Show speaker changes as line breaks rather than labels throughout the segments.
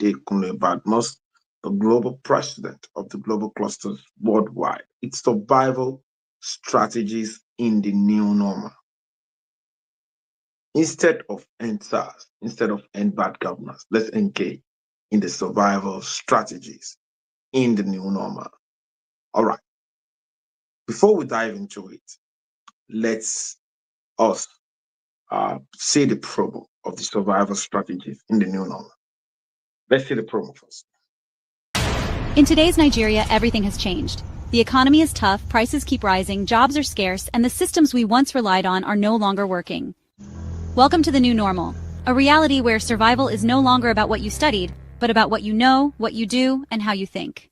Adekunle Badmus, the global president of the global clusters worldwide. It's survival strategies in the new normal. Instead of end SARS, instead of end bad governance, let's engage in the survival strategies in the new normal. All right. Before we dive into it, let's us see the promo of the survival strategies in the new normal. Let's see the promo first.
In today's Nigeria, everything has changed. The economy is tough, prices keep rising, jobs are scarce, and the systems we once relied on are no longer working. Welcome to the new normal, a reality where survival is no longer about what you studied, but about what you know, what you do, and how you think.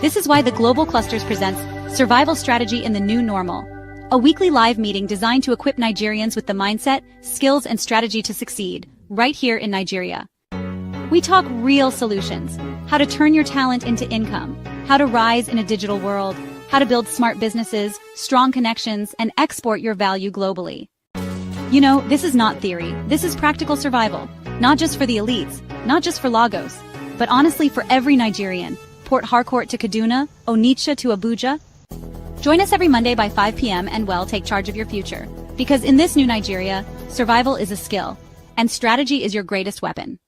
This is why the Global Clusters presents Survival Strategy in the New Normal, a weekly live meeting designed to equip Nigerians with the mindset, skills, and strategy to succeed, right here in Nigeria. We talk real solutions, how to turn your talent into income, how to rise in a digital world, how to build smart businesses, strong connections, and export your value globally. You know, this is not theory, this is practical survival, not just for the elites, not just for Lagos, but honestly for every Nigerian, Port Harcourt to Kaduna, Onitsha to Abuja. Join us every Monday by 5 p.m. and take charge of your future. Because in this new Nigeria, survival is a skill, and strategy is your greatest weapon.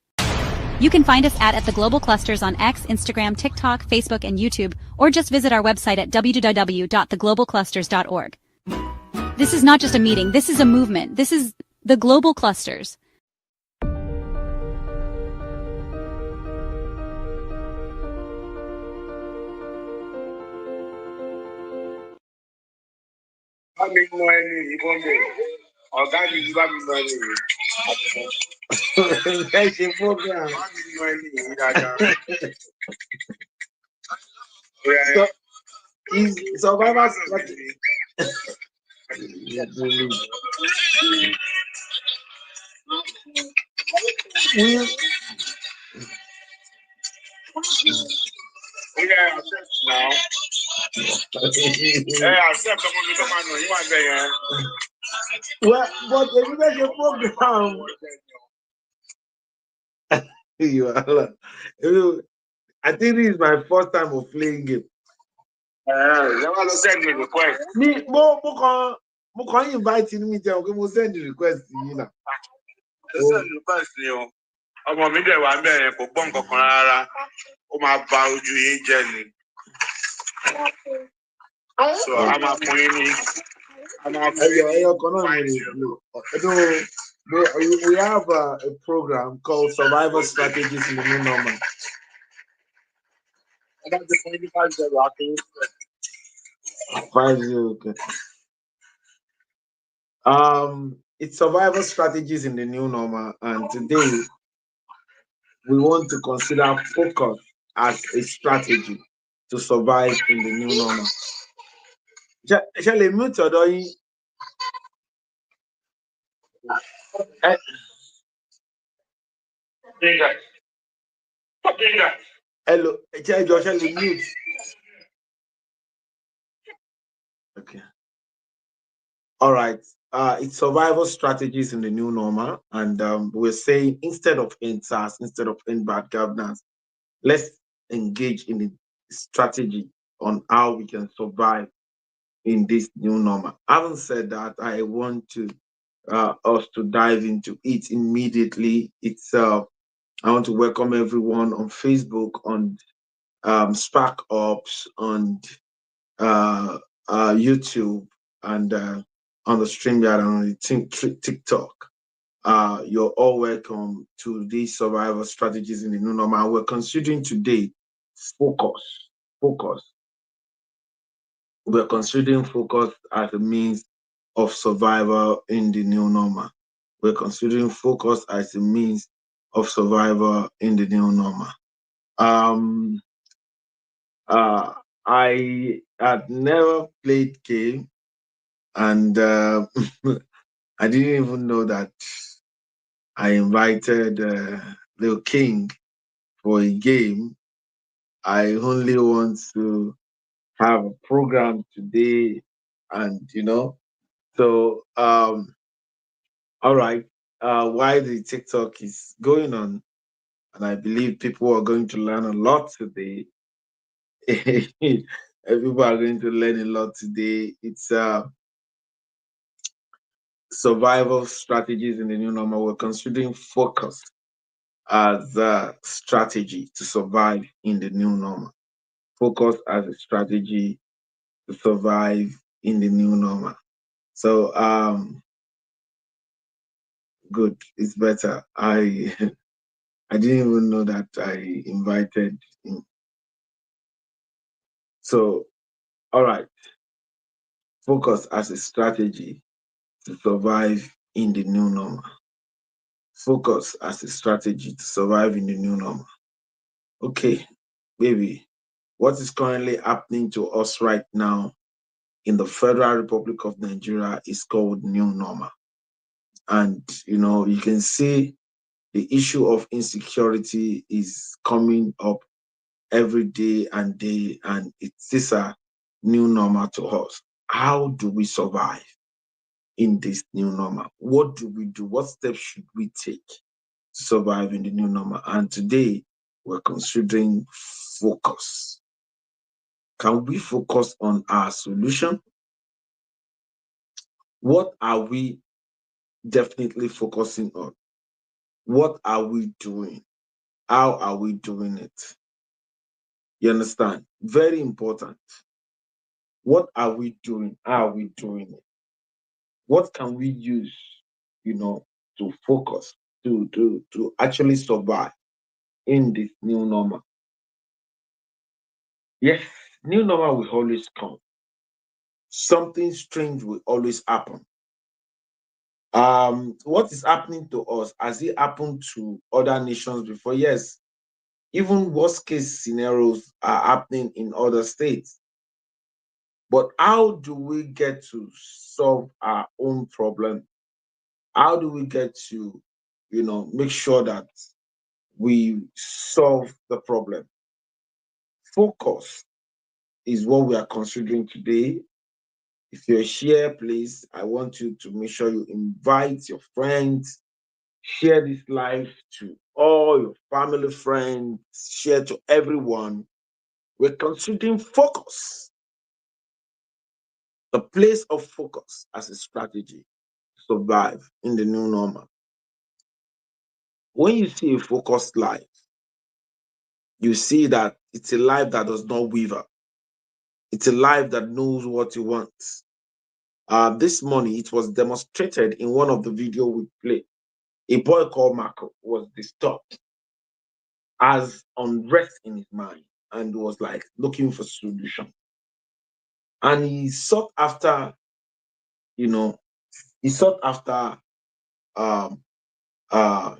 You can find us at the Global Clusters on X, Instagram, TikTok, Facebook, and YouTube, or just visit our website at www.theglobalclusters.org. This is not just a meeting, this is a movement. This is the Global Clusters.
Survival well, but if you make a program, you are. I think this is my first time of playing game. Me, mo invite me tell okay, mo send the request to you now.
Send request ni o. Ọmọ mi dẹ̀ wà ń bẹ̀rẹ̀ kò gbọ́ nǹkan kan rárá. Ó máa ba ojú yín jẹ́ ni. So a máa fún yín ní.
We have a program called Survival Strategies in the New Normal.
That's the 5-0.
5-0, okay. It's survival strategies in the new normal, and today we want to consider focus as a strategy to survive in the new normal. Shall I mute or do you? Hello, shall I mute? Okay. All right. It's survival strategies in the new normal, and we're saying instead of end SARS, instead of end bad governance, let's engage in the strategy on how we can survive in this new normal. Having said that, I want to us to dive into it immediately. I want to welcome everyone on Facebook, on Spark Ops, on YouTube, and on the StreamYard and on the TikTok. You're all welcome to these survival strategies in the new normal. We're considering today focus. We're considering focus as a means of survival in the new normal. We're considering focus as a means of survival in the new normal. I had never played game, and I didn't even know that I invited the king for a game. I only want to have a program today, and so all right. While the TikTok is going on, and I believe people are going to learn a lot today. People are going to learn a lot today. It's survival strategies in the new normal. We're considering focus as a strategy to survive in the new normal. Focus as a strategy to survive in the new normal. So good. It's better. I I didn't even know that I invited him. So all right. Focus as a strategy to survive in the new normal. Focus as a strategy to survive in the new normal. Okay, baby, what is currently happening to us right now in the Federal Republic of Nigeria is called new normal. And you can see the issue of insecurity is coming up every day and day, and it is a new normal to us. How do we survive in this new normal? What do we do? What steps should we take to survive in the new normal? And today we're considering focus. Can we focus on our solution? What are we definitely focusing on? What are we doing? How are we doing it? You understand? Very important. What are we doing? How are we doing it? What can we use, to focus, to actually survive in this new normal? Yes, new normal will always come. Something strange will always happen. What is happening to us has it happened to other nations before? Yes, even worst case scenarios are happening in other states. But how do we get to solve our own problem? How do we get to, make sure that we solve the problem? Focus is what we are considering today. If you're here, please, I want you to make sure you invite your friends, share this live to all your family, friends, share to everyone. We're considering focus, the place of focus as a strategy to survive in the new normal. When you see a focused life, you see that it's a life that does not waver. It's a life that knows what you want. This morning, it was demonstrated in one of the video we played. A boy called Marco was disturbed, has unrest in his mind, and was like looking for solution. And you know, he sought after um uh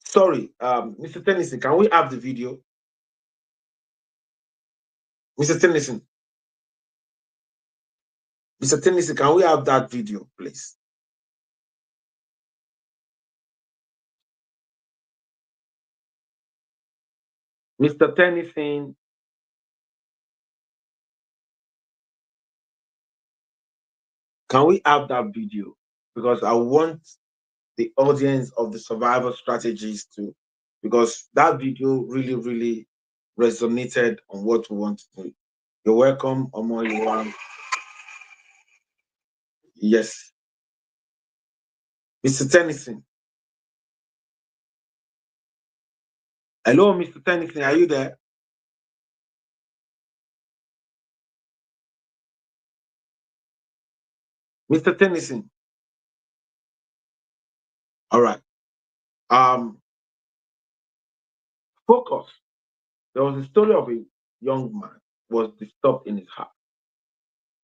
sorry, Mr. Tennyson, can we have the video? Mr. Tennyson, Mr. Tennyson, can we have that video, please? Mr. Tennyson, can we have that video? Because I want the audience of the survival strategies to, because that video really, really resonated on what we want to do. You're welcome, Omo. You want? Yes. Mr. Tennyson. Hello, Mr. Tennyson. Are you there? Mr. Tennyson. All right. Um, Focus. There was a story of a young man was disturbed in his heart.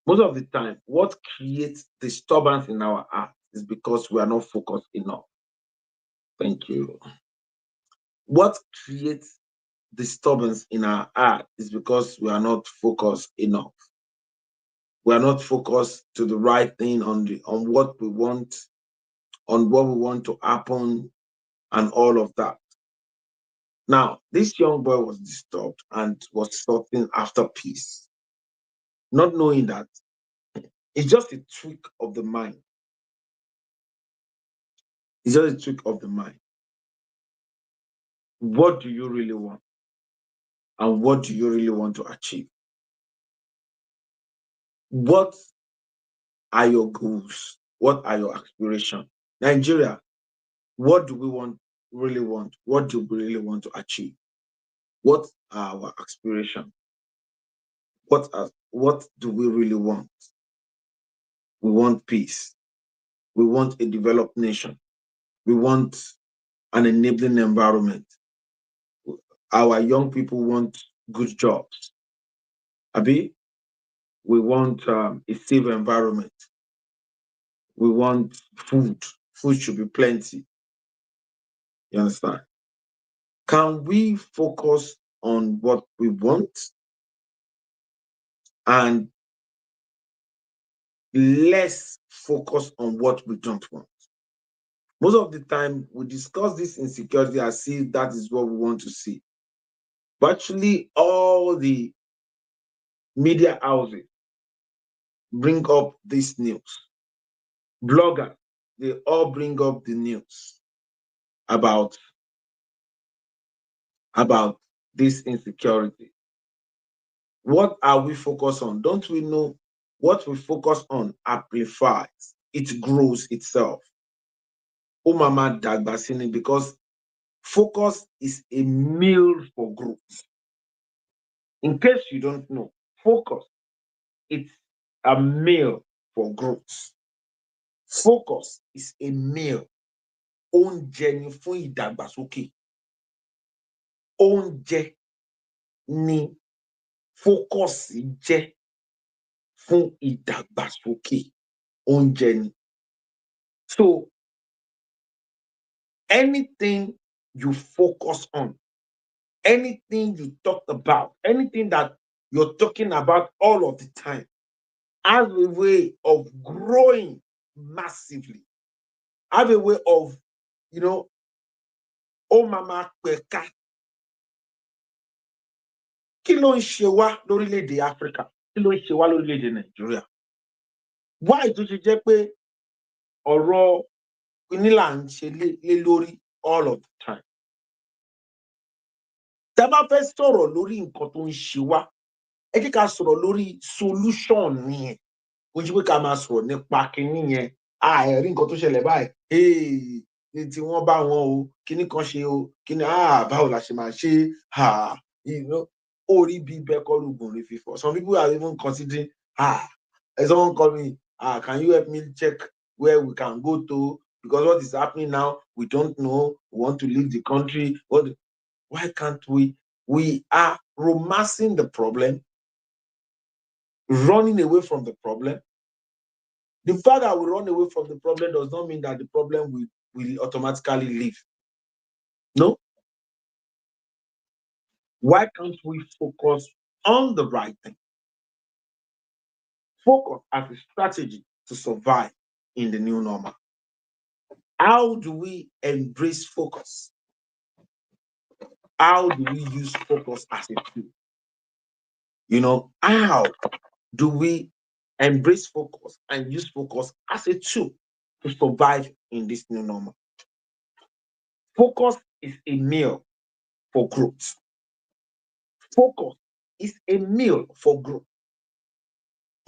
Most of the time, what creates disturbance in our heart is because we are not focused enough. Thank you. What creates disturbance in our heart is because we are not focused enough. We are not focused to the right thing on what we want, on what we want to happen, and all of that. Now, this young boy was disturbed and was sorting after peace, not knowing that it's just a trick of the mind. It's just a trick of the mind. What do you really want? And what do you really want to achieve? What are your goals? What are your aspirations? Nigeria, what do we really want? What do we really want to achieve? What are our aspirations? What do we really want? We want peace. We want a developed nation. We want an enabling environment. Our young people want good jobs. Abi, we want a safe environment. We want food. Food should be plenty. You understand? Can we focus on what we want and less focus on what we don't want? Most of the time, we discuss this insecurity as if that is what we want to see. But actually, all the media houses bring up this news. Bloggers, they all bring up the news about this insecurity. What are we focused on? Don't we know what we focus on amplifies, it grows itself. Oh, Mama Dagbasini, because focus is a meal for growth. In case you don't know, focus, it's a meal for growth. Focus is a meal. Oúnjẹ ni fún ìdàgbàsókè. Oúnjẹ ni focus jẹ́ fún ìdàgbàsókè. Oúnjẹ ni. So, anything you focus on, anything you talk about, anything that you're talking about all of the time, has a way of growing massively, have a way of, oh mama pẹ̀ka. Kí ló ń ṣe wá lórílẹ̀-èdè Áfíríkà? Kí ló ń ṣe wá lórílẹ̀-èdè Nàìjíríà? Why tó ṣe jẹ́ pé ọ̀rọ̀ onílà ń ṣe lé lórí all of the time? Tá a bá fẹ́ sọ̀rọ̀ lórí nǹkan tó ń ṣe wá, ẹ jẹ́ ká sọ̀rọ̀ lórí solution nìyẹn. Kò ṣe pé ká máa sọ̀rọ̀ nípa kinní yẹn. Ẹ̀rí nǹkan tó ṣẹlẹ̀ báyìí. Ní tí wọ́n bá wọn o, kinní kan ṣe o, kinní báwo la ṣe máa ṣe? Orí bí bẹ́kọ́rù gùnrin fífọ́. Some people are even considering, someone call me, can you help me check where we can go to? Because what is happening now, we don't know. We want to leave the country. Why can't we? We are romancing the problem, running away from the problem. The fact that we run away from the problem does not mean that the problem will automatically leave. No. Why can't we focus on the right thing? Focus as a strategy to survive in the new normal. How do we embrace focus? How do we use focus as a tool? How do we embrace focus and use focus as a tool to survive in this new normal? Focus is a meal for growth. Focus is a meal for growth.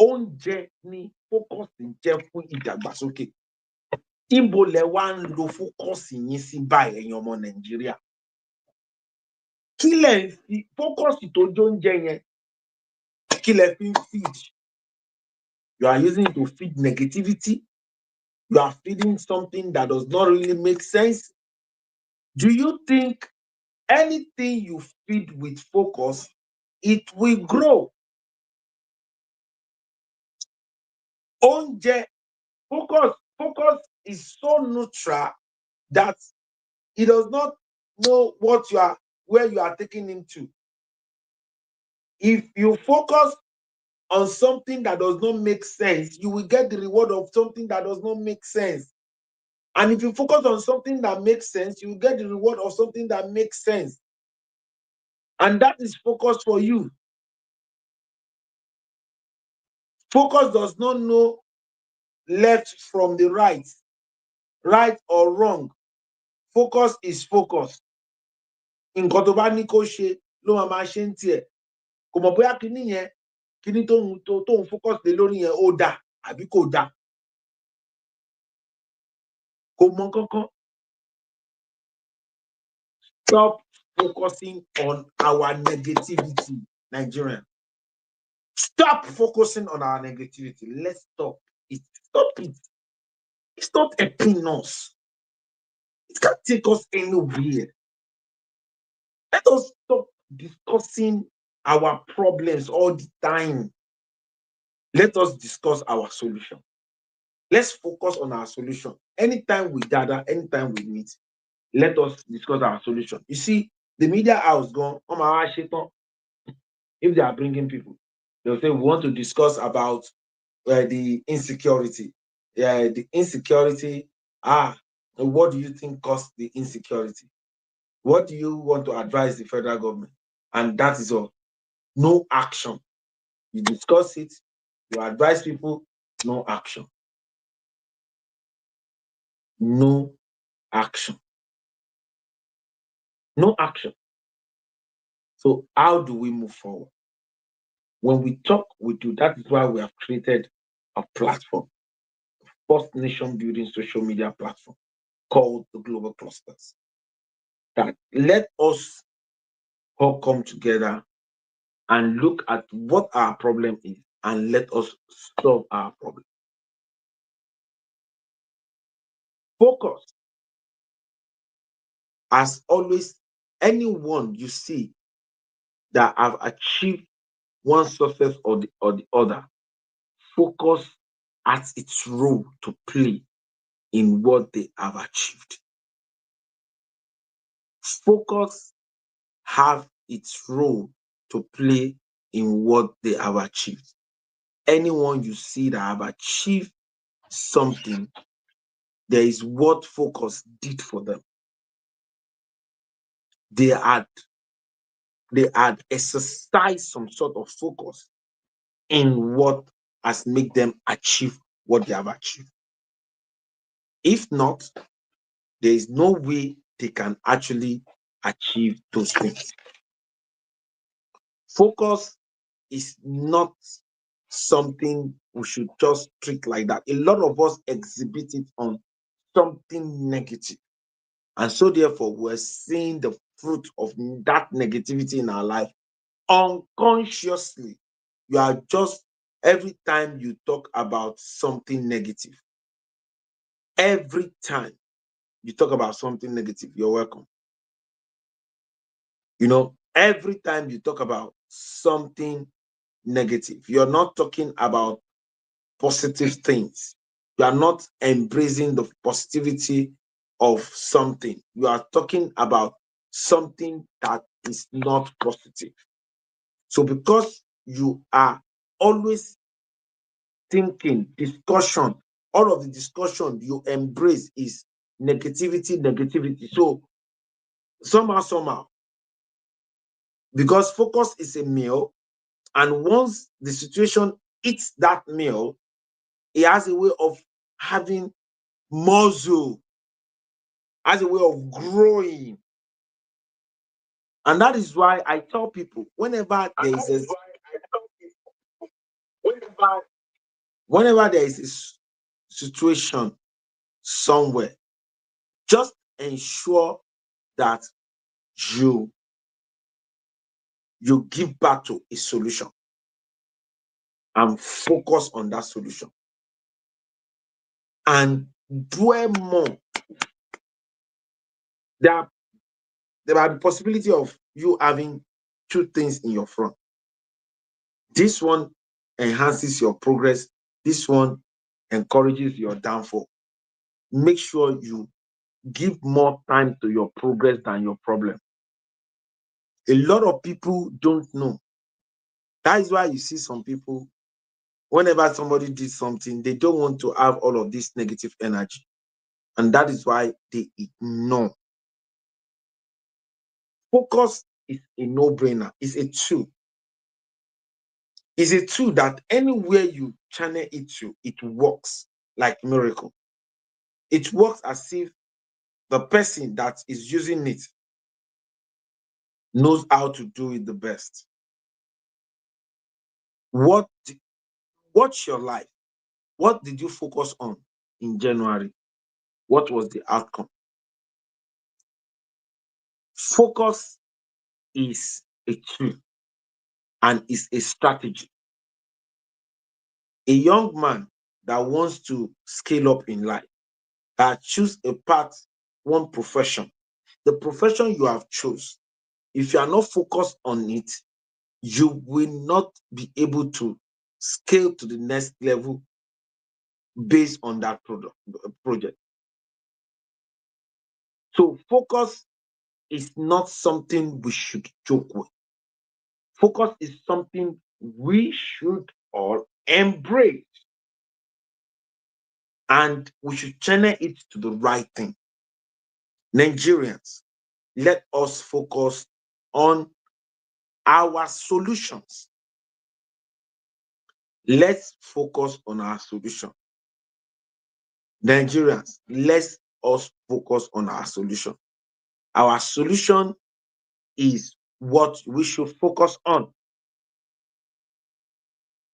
Oúnjẹ ni focus jẹ́ fún ìdàgbàsókè. Ibo lẹ wá ń lo focus yín sí báyìí ẹ̀yin ọmọ Nàìjíríà? Kí lẹ ń fi focus tó jóúnjẹ yẹn? Kí lẹ fi ń feed? You are using it to feed negativity. You are feeding something that does not really make sense. Do you think anything you feed with focus, it will grow? Oúnjẹ, focus is so neutral that he does not know where you are taking him to. If you focus on something that does not make sense, you will get the reward of something that does not make sense. And if you focus on something that makes sense, you will get the reward of something that makes sense. And that is focus for you. Focus does not know left from the right or wrong. Focus is focus. nǹkan tó bá ní kó ṣe ló máa ṣe ń tiẹ̀ kò mọ̀ bóyá kíní yẹn kíní tóun focus lé lórí yẹn ó dà àbí kò dà kò mọ kankan. Stop focusing on our negativity, Nigerian. Stop focusing on our negativity. Let's stop it. Stop it. It's not helping us. It can't take us anywhere. Let us stop discussing our problems all the time. Let us discuss our solution. Let's focus on our solution. Anytime we gather, anytime we meet, let us discuss our solution. You see, the media house gone, if they are bringing people, they'll say, we want to discuss about the insecurity. The insecurity. What do you think caused the insecurity? What do you want to advise the federal government? And that is all. No action. You discuss it, you advise people, no action. No action. No action. So how do we move forward? When we talk, we do. That is why we have created a platform, first nation building social media platform called the Global Clusters. That let us all come together and look at what our problem is and let us solve our problem. Focus. As always, anyone you see that have achieved one success or the other, focus has its role to play in what they have achieved. Focus have its role to play in what they have achieved. Anyone you see that have achieved something, there is what focus did for them. They had exercised some sort of focus in what has made them achieve what they have achieved. If not, there is no way they can actually achieve those things. Focus is not something we should just treat like that. A lot of us exhibit it on something negative. And so therefore, we're seeing the fruit of that negativity in our life unconsciously. You are just, every time you talk about something negative, every time you talk about something negative, you're welcome. Every time you talk about something negative, you're not talking about positive things. You are not embracing the positivity of something. You are talking about something that is not positive. So because you are always thinking, discussion, all of the discussion you embrace is negativity. So somehow, because focus is a meal, and once the situation eats that meal, it has a way of having muscle, has a way of growing. And that is why I tell people whenever there is a situation somewhere, just ensure that you give back to a solution and focus on that solution and dwell more. There are the possibility of you having two things in your front. This one enhances your progress. This one encourages your downfall. Make sure you give more time to your progress than your problem. A lot of people don't know. That is why you see some people, whenever somebody did something, they don't want to have all of this negative energy. And that is why they ignore. Focus is a no-brainer. It's a tool. It's a tool that anywhere you channel it to, it works like miracle. It works as if the person that is using it knows how to do it the best. What's your life? What did you focus on in January? What was the outcome? Focus is a tool and is a strategy. A young man that wants to scale up in life, choose a path, one profession. The profession you have chosen, if you are not focused on it, you will not be able to scale to the next level based on that project. So focus is not something we should joke with. Focus is something we should all embrace, and we should channel it to the right thing. Nigerians, let us focus on our solutions. Let's focus on our solution. Nigerians, let's us focus on our solution. Our solution is what we should focus on.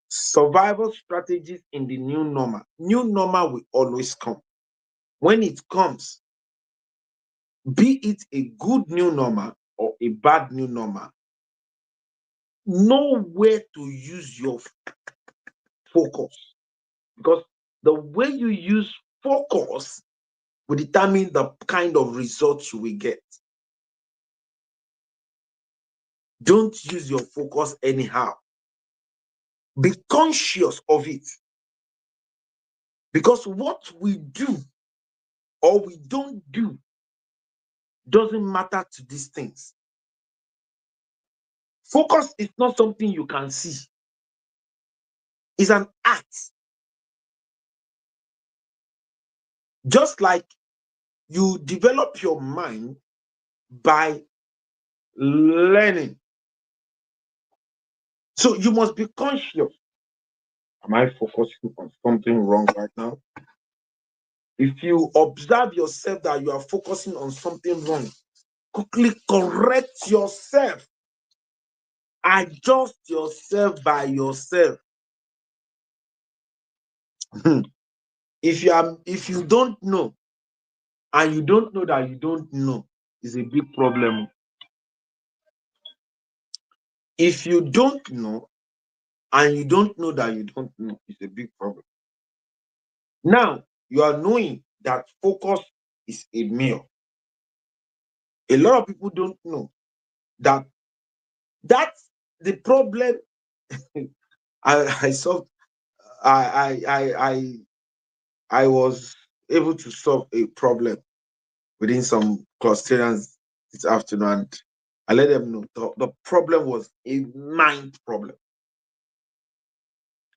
Survival strategies in the new normal. New normal will always come. When it comes, be it a good new normal or a bad new normal, know where to use your focus. Because the way you use focus will determine the kind of results you will get. Don't use your focus anyhow. Be conscious of it. Because what we do or we don't do doesn't matter to these things. Focus is not something you can see. It's an act. Just like you develop your mind by learning. So you must be conscious. Am I focusing on something wrong right now? If you observe yourself that you are focusing on something wrong, quickly correct yourself. Adjust yourself by yourself. If you don't know, and you don't know that you don't know, is a big problem. If you don't know, and you don't know that you don't know, it's a big problem. Now, you are knowing that focus is a meal. A lot of people don't know that that's the problem. I solved. I was able to solve a problem within some clustarians this afternoon. And I let them know the problem was a mind problem.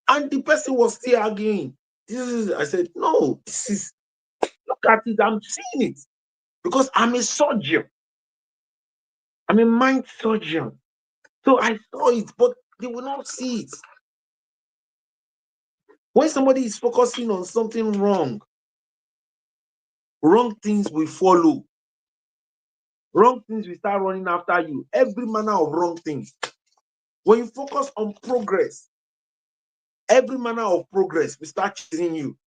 And the person was still arguing. I said, no, look at it, I'm seeing it. Because I'm a surgeon. I'm a mind surgeon. So I saw it, but they will not see it. When somebody is focusing on something wrong things will follow. Wrong things will start running after you. Every manner of wrong things. When you focus on progress, every manner of progress will start chasing you.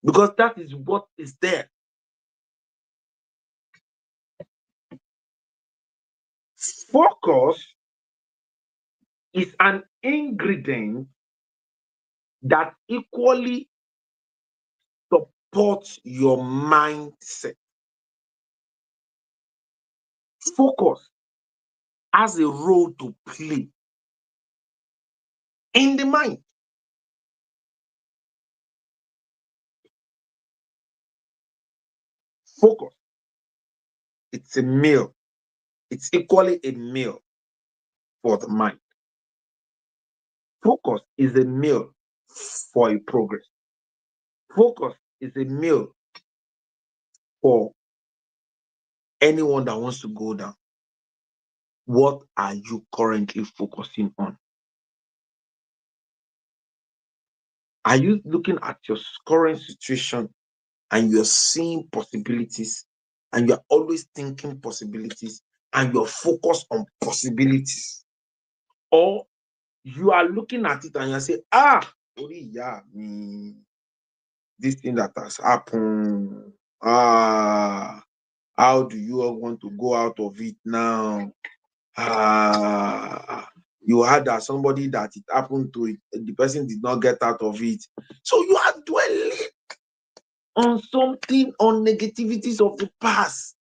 Because that is what is there. Focus is an ingredient that equally supports your mindset. Focus has a role to play in the mind. Focus, it's a meal. It's equally a meal for the mind. Focus is a meal for a progress. Focus is a meal for anyone that wants to go down. What are you currently focusing on? Are you looking at your current situation and you're seeing possibilities and you're always thinking possibilities and you're focused on possibilities, or you are looking at it and you say, yeah, this thing that has happened, how do you all want to go out of it now? You had that somebody that it happened to, the person did not get out of it. So you are dwelling on something, on negativities of the past.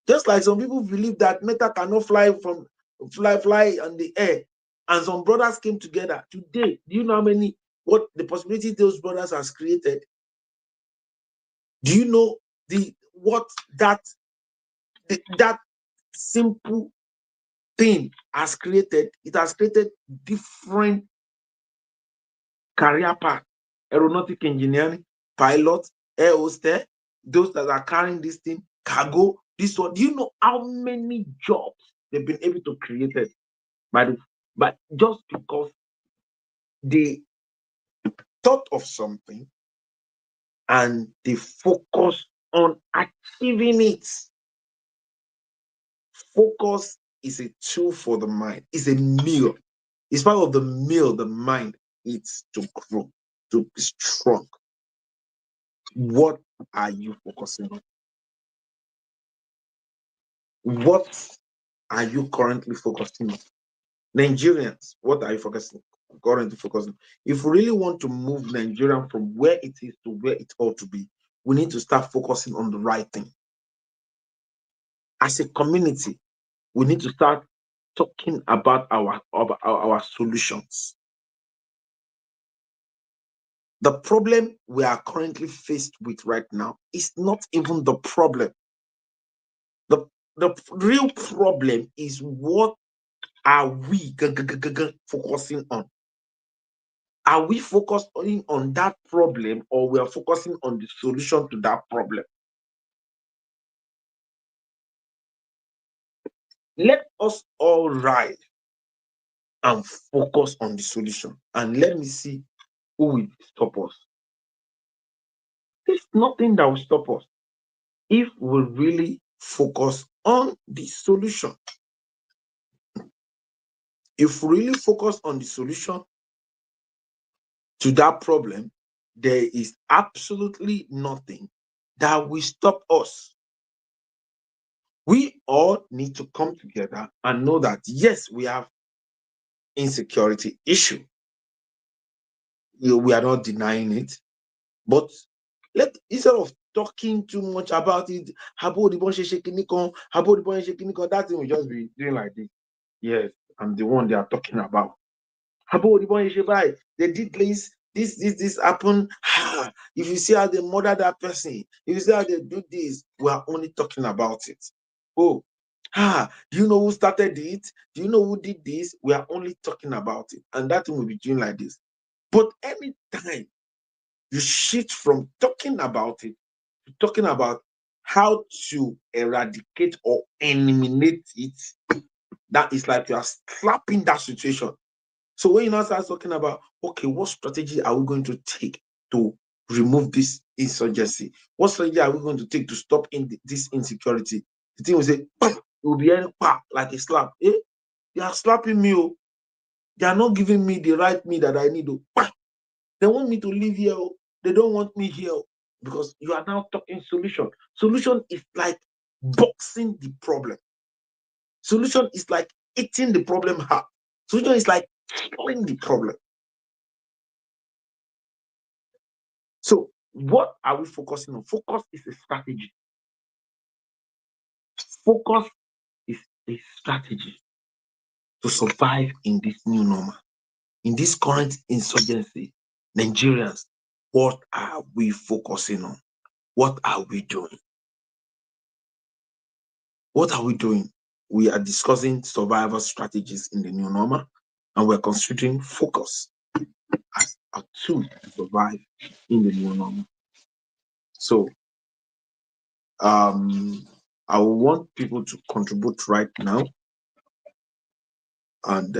Just like some people believe that metal cannot fly on the air, and some brothers came together. Today, do you know what the possibility those brothers has created? Do you know that simple thing has created? It has created different career path: aeronautic engineering, pilot, air hostess, those that are carrying this thing, cargo, this one. Do you know how many jobs they've been able to create but just because they thought of something and they focus on achieving it? Focus is a tool for the mind. It's a meal. It's part of the meal the mind eats to grow, to be strong. What are you focusing on? What are you currently focusing on? Nigerians, what are you currently focusing on? If we really want to move Nigeria from where it is to where it ought to be, we need to start focusing on the right thing. As a community, we need to start talking about our solutions. The problem we are currently faced with right now is not even the problem. The real problem is, what are we focusing on? Are we focusing on that problem, or we are focusing on the solution to that problem? Let us all rise and focus on the solution, and let me see who will stop us. There's nothing that will stop us if we really focus on the solution. If we really focus on the solution to that problem, there is absolutely nothing that will stop us. We all need to come together and know that, yes, we have insecurity issue. We are not denying it, but instead of talking too much about it, that thing will just be doing like this. Yes, I'm the one they are talking about. They did this happened. If you see how they murder that person, if you see how they do this, we are only talking about it. Oh, do you know who started it? Do you know who did this? We are only talking about it, and that thing will be doing like this. But anytime you shift from talking about it to talking about how to eradicate or eliminate it, that is like you are slapping that situation. So when you now start talking about, okay, what strategy are we going to take to remove this insurgency? What strategy are we going to take to stop this insecurity? The thing will say, it will be like a slap. They are slapping me. Oh. They are not giving me the right me that I need. Oh. They want me to live here. Oh. They don't want me here. Oh. Because you are now talking solution. Solution is like boxing the problem. Solution is like eating the problem hard. Solution is like killing the problem. So what are we focusing on? Focus is a strategy. Focus is a strategy to survive in this new normal. In this current insurgency, Nigerians, what are we focusing on? What are we doing? What are we doing? We are discussing survival strategies in the new normal, and we're considering focus as a tool to survive in the new normal. So I want people to contribute right now, and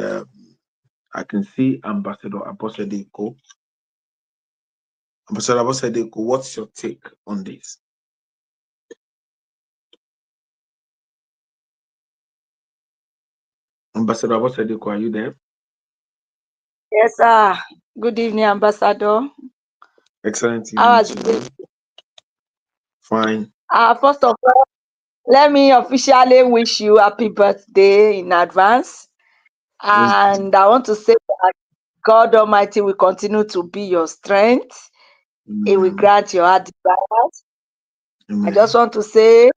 I can see Ambassador Abosedeko. Ambassador Abosedeko, what's your take on this? Ambassador Abosedeko, are you there?
Yes, sir. Good evening, Ambassador.
Excellent
How
evening
has
to
it
you.
been?
Fine.
First of all, let me officially wish you happy birthday in advance.
Thank you.
And I want to say that God Almighty will continue to be your strength. He will
Amen.
grant your heart desires. I just
Amen.
want to say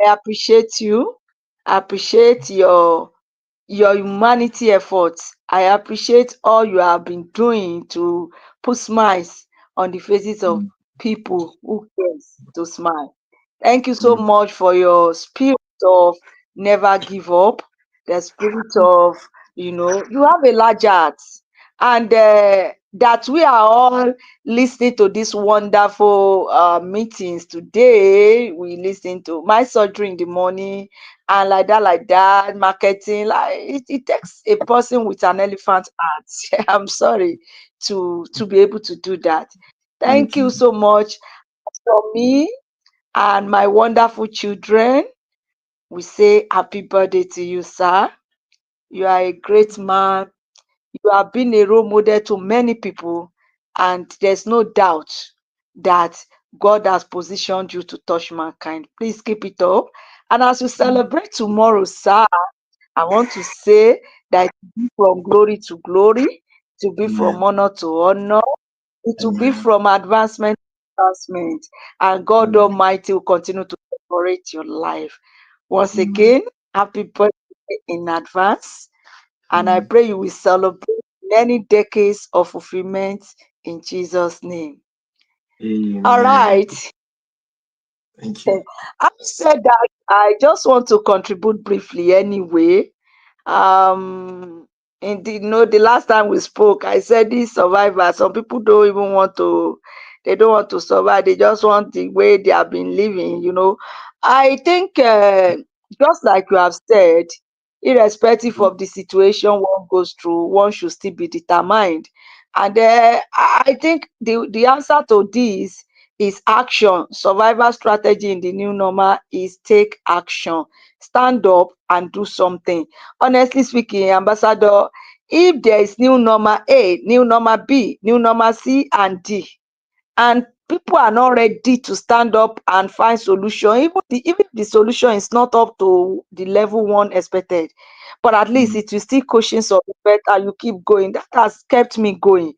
I appreciate you. I appreciate your humanity efforts. I appreciate all you have been doing to put smiles on the faces of
Mm,
people who cares to smile. Thank you so
mm,
much for your spirit of never give up, the spirit of, you have a large heart, and that we are all listening to these wonderful meetings today. We listen to my surgery in the morning and like that, marketing. Like it takes a person with an elephant heart. I'm sorry to be able to do that.
Thank
Thank you
you.
so much for me and my wonderful children. We say happy birthday to you, sir. You are a great man. You have been a role model to many people, and there's no doubt that God has positioned you to touch mankind. Please keep it up. And as you celebrate tomorrow, sir, I want to say that it will be from glory to glory, to be from
Amen.
honor to honor, it will be
Amen.
from advancement to advancement, and God
Amen.
Almighty will continue to decorate your life. Once
Amen.
again, happy birthday in advance, and I
Amen.
pray you will celebrate many decades of fulfillment in Jesus' name. All
Amen.
right.
Thank you.
Having said that, I just want to contribute briefly anyway. um the last time we spoke, I said these survivors, some people don't even want to, they don't want to survive, they just want the way they have been living. I think just like you have said, irrespective of the situation one goes through, one should still be determined. And I think the answer to this is action. Survival strategy in the new normal is take action, stand up and do something. Honestly speaking, Ambassador, if there is new normal A, new normal B, new normal C and D, and people are not ready to stand up and find solution, even the solution is not up to the level one expected, but at least
Mm,
it will still cushion some effect and you keep going. That has kept me going.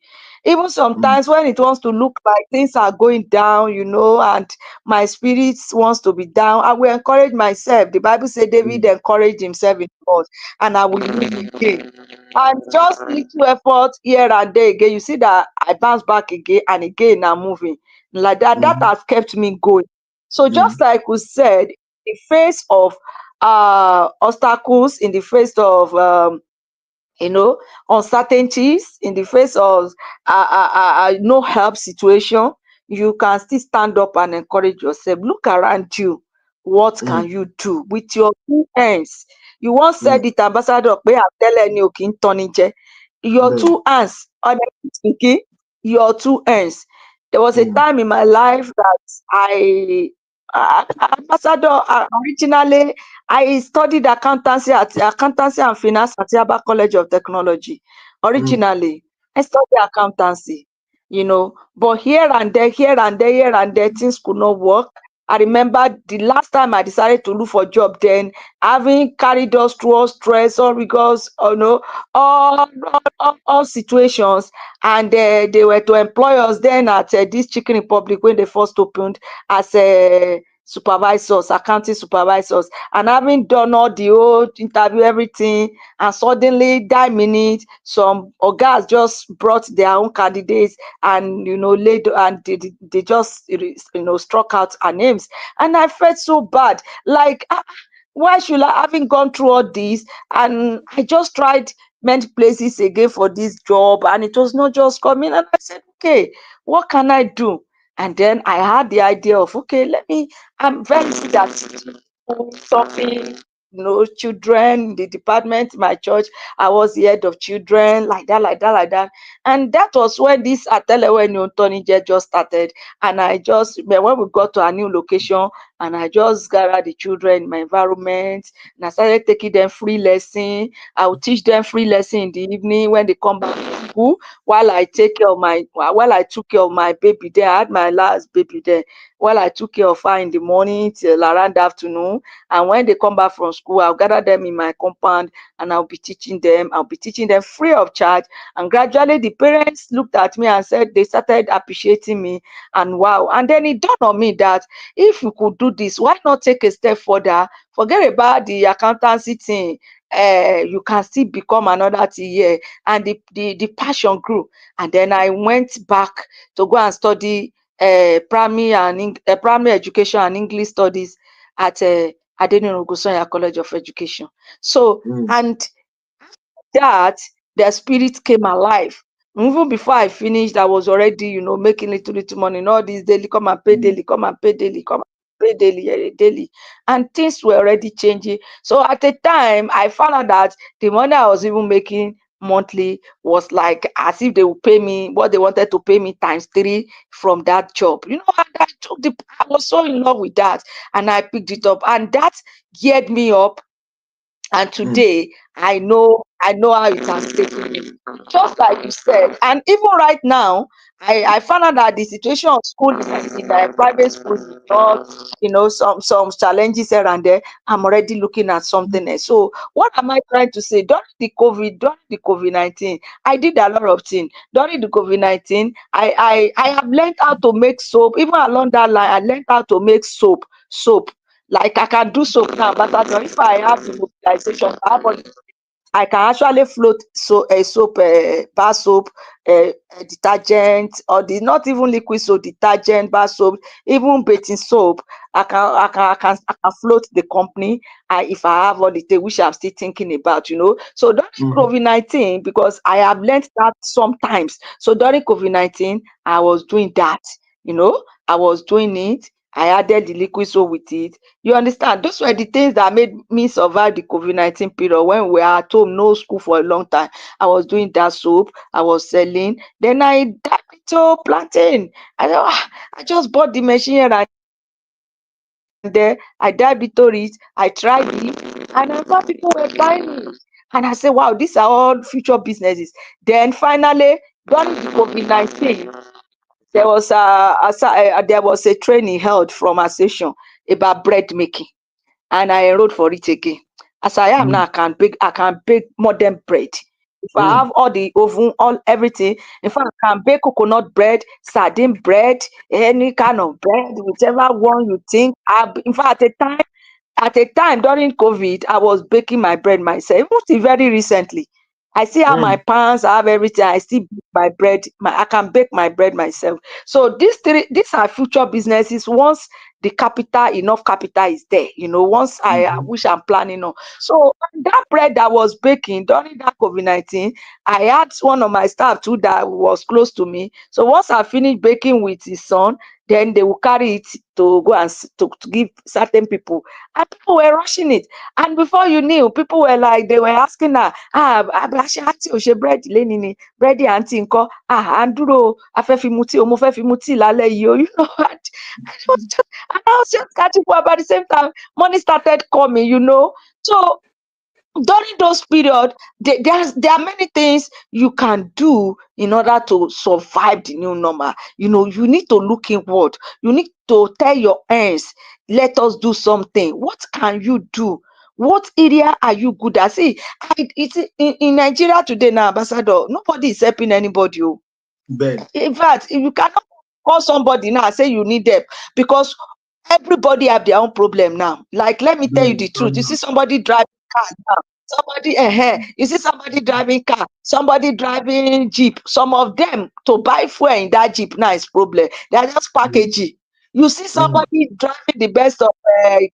Even
mm,
sometimes when it wants to look like things are going down, and my spirit wants to be down, I will encourage myself. The Bible said David
mm,
encouraged himself in God, and I will live again. And just little effort here and there again, you see that I bounce back again and again. I'm moving like that. That
mm,
has kept me going. So just
mm,
like we said, in the face of obstacles, in the face of you know, uncertainties, in the face of no help situation, you can still stand up and encourage yourself. Look around you. What
mm,
can you do with your two hands? You once
mm.
said it, Ambassador, pé àtẹ́lẹ̀ ni ò kí ń tọ́ni jẹ. Your
Bẹ́ẹ̀ni.
two hands, honestly speaking, your two hands. There was a
Mm,
time in my life that Ambassador, originally I studied accountancy and finance at Yaba College of Technology.
mm,
Originally, I studied accountancy, but here and there, things could not work. I remember the last time I decided to look for a job, then having carried us through all stress, all rigors, all situations, and they were to employ us then at this Chicken Republic when they first opened as a supervisors, accounting supervisors, and having done all the whole interview, everything, and suddenly that minute, some guys just brought their own candidates and laid and they just struck out our names, and I felt so bad. Like, why should I, having gone through all this, and I just tried many places again for this job, and it was not just coming, and I said, okay, what can I do? And then I had the idea of, okay, I'm very good at something, children in the department, my church. I was the head of children, like that, like that, like that. And that was when this Atelewe Tony just started. And when we got to a new location, and I just gather the children in my environment, and I started taking them free lesson. I will teach them free lesson in the evening when they come back from school, while I took care of my baby there. I had my last baby there. While I took care of her in the morning till around the afternoon, and when they come back from school, I'll gather them in my compound and I'll be teaching them. I'll be teaching them free of charge. And gradually the parents looked at me and said they started appreciating me. And wow. And then it dawned on me that if you could do this, why not take a step further? Forget about the accountancy thing. You can still become another thing here. And the passion grew. And then I went back to go and study primary education and English studies at Adeniro Ogunsoya College of Education. So, and that the spirit came alive. Even before I finished, I was already, making little money. All this daily, come and pay daily, come and pay daily, come and pay daily, daily. And things were already changing. So at the time, I found out that the money I was even making monthly was like as if they would pay me what they wanted to pay me times 3 from that job. And I was so in love with that, and I picked it up, and that geared me up. And today I know how it has taken me. Just like you said. And even right now, I found out that the situation of school in the private schools is not, some challenges here and there. I'm already looking at something else. So what am I trying to say? During the COVID-19, I did a lot of things. During the COVID-19, I have learned how to make soap. Even along that line, I learned how to make soap. Like I can do soap now, but if I have the mobilization, I can actually float a soap, bar soap, detergent, or the not even liquid soap, detergent, bar soap, even bathing soap. I can float the company. If I have all the things which I'm still thinking about. So during COVID-19, because I have learned that sometimes. So during COVID-19, I was doing that. I was doing it. I added the liquid soap with it. You understand? Those were the things that made me survive the COVID-19 period when we were at home, no school for a long time. I was doing that soap. I was selling. Then I dived into plantain. I just bought the machine here and there. I dived into it. I tried it. And I thought people were buying it. And I said, wow, these are all future businesses. Then finally, during the COVID-19, there was a training held from association about bread making, and I enrolled for it again. As I am now, I can bake modern bread. If I have all the oven, all everything, in fact, I can bake coconut bread, sardine bread, any kind of bread, whichever one you think. In fact, at a time during COVID, I was baking my bread myself. Even till very recently, I still have my pans, I have everything. I still bake my bread. I can bake my bread myself. So these are future businesses. Once enough capital is there, once which I'm planning on. So that bread that was baking during that COVID-19, I had one of my staff too that was close to me. So once I finished baking with his son, then they will carry it to go and to give certain people. And people were rushing it. And before you knew, people were like, they were asking her, àṣẹ àǹtí ò ṣe búrẹ́dì lénìí ni, búrẹ́dì àǹtí ńkọ́, à ń dúró, a fẹ́ fi mu tíì o, mo fẹ́ fi mu tíì lálẹ́ yìí o, and I was just catching up. But at the same time, money started coming. So during those periods, there are many things you can do in order to survive the new normal. You need to look inward. You need to tell your hands, let us do something. What can you do? What area are you good at? See, it's in Nigeria today now, Ambassador, nobody is helping anybody. In fact, if you cannot call somebody now, say you need them, because everybody have their own problem now. Like, let me tell you the truth. You see somebody driving car now. You see somebody driving car, somebody driving jeep. Some of them to buy fuel in that jeep now is problem. They are just packaging. You see somebody driving the best of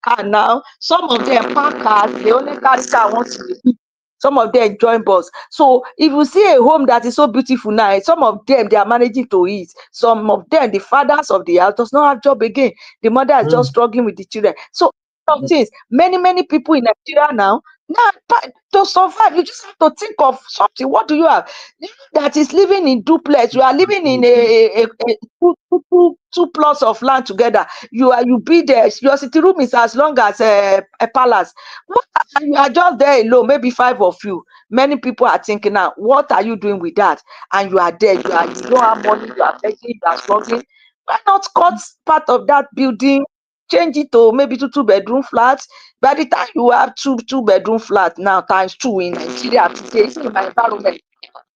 car now. Some of them park cars. They only carry car once in a week. Some of them join bus. So if you see a home that is so beautiful now, some of them they are managing to eat. Some of them, the fathers of the house does not have job again. The mother is just struggling with the children. So things. Many people in Nigeria now Now, to survive, you just have to think of something. What do you have? You that is living in duplex. You are living in a two plots of land together. You be there. Your sitting room is as long as a palace. And you are just there alone. Maybe 5 of you. Many people are thinking now, what are you doing with that? And you are there. You don't have money. You are begging. You are struggling. Why not cut part of that building? Change it to maybe two-bedroom flats. By the time you have two-bedroom flat now times two in Nigeria today, in my environment,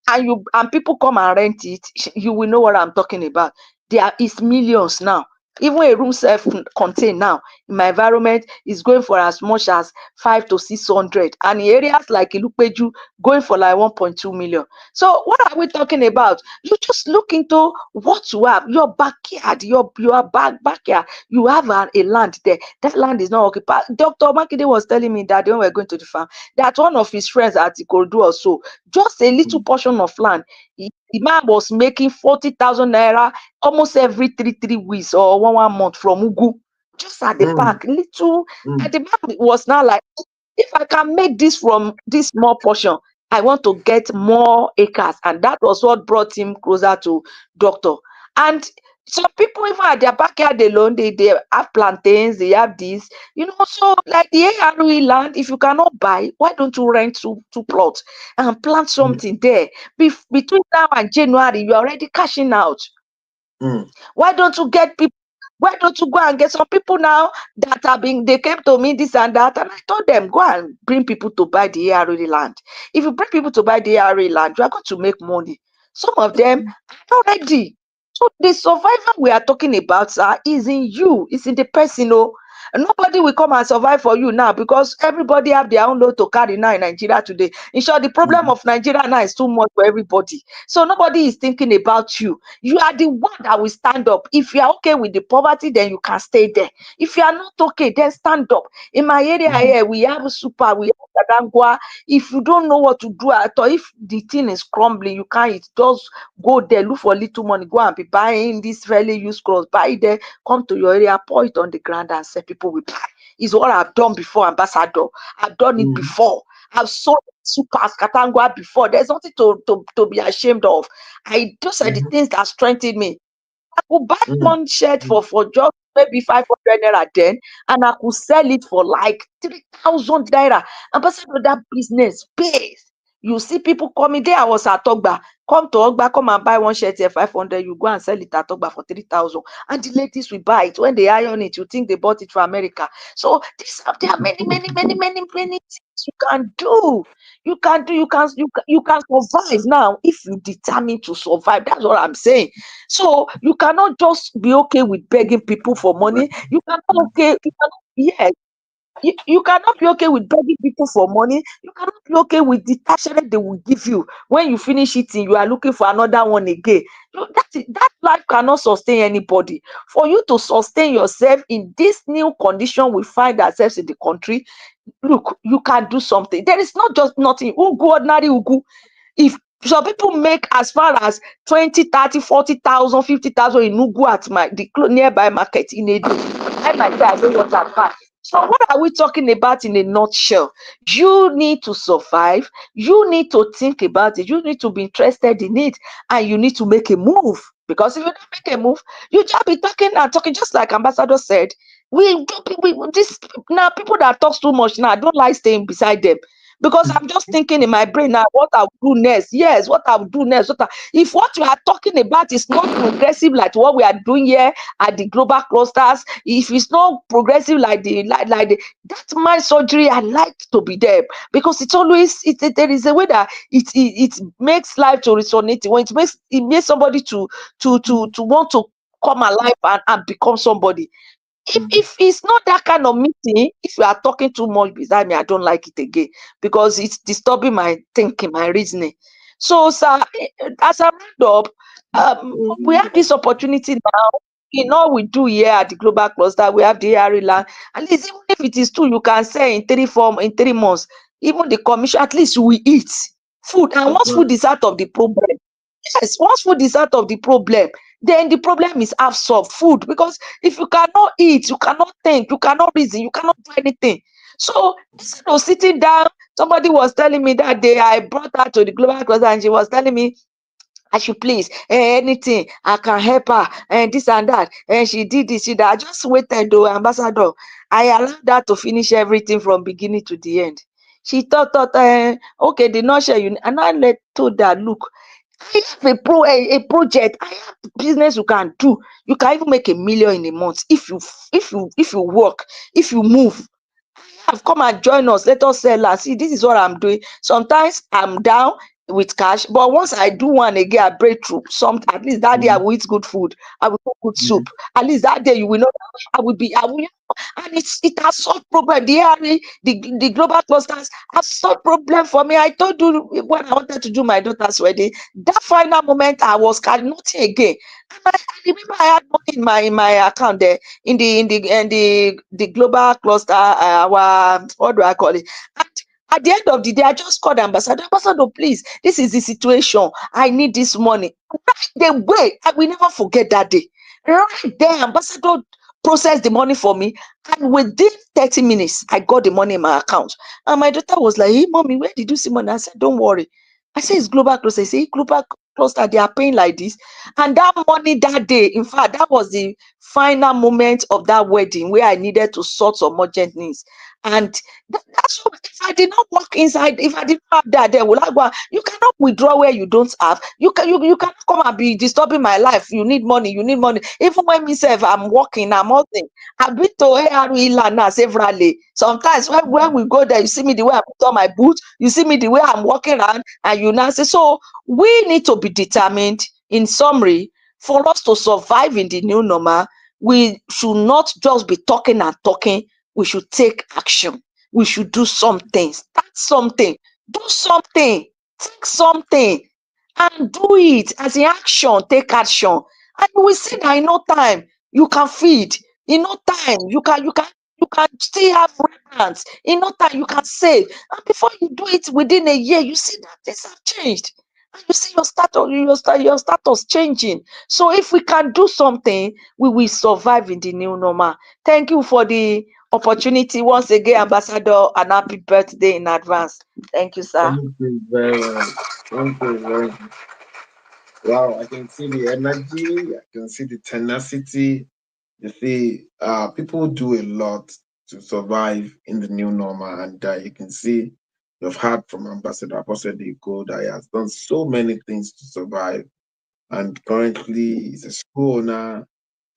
and people come and rent it, you will know what I'm talking about. There is millions now. Even a room self-contained now in my environment is going for as much as 500 to 600, and in areas like Ilupeju going for like 1.2 million. So what are we talking about? You just look into what you have, your backyard, your backyard. You have a land there. That land is not occupied. Dr. Makinde was telling me that when we were going to the farm, that one of his friends at Ikorodu also, just a little portion of land, the man was making 40,000 naira almost every three weeks or one month from Ugu, just at the park. Little, and the man was now like, if I can make this from this small portion, I want to get more acres. And that was what brought him closer to doctor. And some people, even at their backyard alone, they have plantains, they have this, so like the ARE land, if you cannot buy, why don't you rent two plots and plant something there? Between now and January, you're already cashing out. Why don't you get people? Why don't you go and get some people now that have been, they came to me this and that, and I told them, go and bring people to buy the ARE land. If you bring people to buy the ARE land, you are going to make money. Some of them are not ready. So the survival we are talking about, sir, is in you, it's in the person. And nobody will come and survive for you now, because everybody have their own load to carry now in Nigeria today. In short, the problem of Nigeria now is too much for everybody. So nobody is thinking about you. You are the one that will stand up. If you are okay with the poverty, then you can stay there. If you are not okay, then stand up. In my area here, we have super, we have Kadangwa. If you don't know what to do at all, if the thing is crumbling, you can't eat, just go there, look for little money, go and be buying this fairly used clothes, buy it there, come to your area, pour it on the ground and say people will buy. Is what I've done before, Ambassador. I've done it before. I've sold super Katangwa before. There's nothing to be ashamed of. I just said the things that strengthened me. I could buy one shirt for just maybe 500 naira then, and I could sell it for like 3,000 naira. Ambassador, that business pays. You see people coming there. I was at Ogba. Come to Ogba, come and buy one shirt here 500. You go and sell it at Ogba for 3,000, and the ladies will buy it. When they iron it, you think they bought it from America. So there are many things you can do. You can survive now if you determine to survive. That's what I'm saying. So you cannot just be okay with begging people for money. You cannot yes, you cannot be okay with begging people for money. You cannot be okay with the tax rate they will give you. When you finish eating, you are looking for another one again. That life cannot sustain anybody. For you to sustain yourself in this new condition we find ourselves in the country, look, you can do something. There is not just nothing. Ugu, ordinary Ugu. If some people make as far as 20, 30, 40,000, 50,000 in Ugu at the nearby market in a day. I might say I don't want that back. So what are we talking about in a nutshell? You need to survive. You need to think about it. You need to be interested in it, and you need to make a move. Because if you don't make a move, you just be talking and talking, just like Ambassador said. This now, people that talk too much now, I don't like staying beside them, because I'm just thinking in my brain now what I'll do next. Yes, what I'll do next. If what you are talking about is not progressive like what we are doing here at the global clusters, if it's not progressive like that mind surgery, I like to be there, because it's always there is a way that it makes life to resonate. When it makes somebody to want to come alive and become somebody. If it's not that kind of meeting, if you are talking too much beside me, I don't like it again, because it's disturbing my thinking, my reasoning. So, sir, as I round up, we have this opportunity now. In all we do here at the global cluster, we have the ARE land. At least, even if it is two, you can say in 3 months, even the commission, at least we eat food. And once food is out of the problem, yes, once food is out of the problem, then the problem is half solved. Food, because if you cannot eat, you cannot think, you cannot reason, you cannot do anything. So instead of sitting down Somebody was telling me that day, I brought her to the global cluster and she was telling me I should please anything I can help her and this and that. And she did this, she did that. I just waited though, ambassador. I allowed her to finish everything from beginning to the end. She thought, okay, the nurture you, and I told her, look, I have a project, I have business you can do. You can even make $1 million in a month if you work, if you move. Have come and join us, let us sell and see. This is what I'm doing. Sometimes I'm down with cash, but once I do one again, I break through. Some at least that day I will eat good food, I will cook good soup. At least that day you will know I will, and it has solved problem. The area, the global clusters have solved problem for me. I told you when I wanted to do my daughter's wedding, that final moment I was carrying nothing again. And I remember I had money in my account there in the global cluster, our, what do I call it? And at the end of the day, I just called the ambassador. Ambassador, please, this is the situation. I need this money. Right the way, I will never forget that day. Right there, ambassador processed the money for me, and within 30 minutes, I got the money in my account. And my daughter was like, "Hey, mommy, where did you see money?" I said, "Don't worry." I said, "It's global cluster." I say, "Global cluster, they are paying like this." And that money that day, in fact, that was the final moment of that wedding where I needed to sort some urgent needs. And that's what, if I did not walk inside, if I did not have that, there will I go. You cannot withdraw where you don't have. You cannot come and be disturbing my life. You need money. You need money. Even when myself, I'm working, I'm working. I've been to ARE severally. Sometimes when we go there, you see me the way I put on my boots. You see me the way I'm walking around, and you now say, so we need to be determined. In summary, for us to survive in the new normal, we should not just be talking and talking. We should take action. We should do something. Start something. Do something. Take something and do it as in action. Take action. And you will see that in no time you can feed. In no time you can still have remnants. In no time you can save. And before you do it within a year, you see that things have changed. And you see your status changing. So if we can do something, we will survive in the new normal. Thank you for the opportunity once again, Ambassador, and happy birthday in advance. Thank you, sir.
Thank you very much. Thank you very much. Wow, I can see the energy, I can see the tenacity. You see, people do a lot to survive in the new normal, and you can see you've heard from Ambassador Apostle Gold that he has done so many things to survive. And currently, he's a school owner,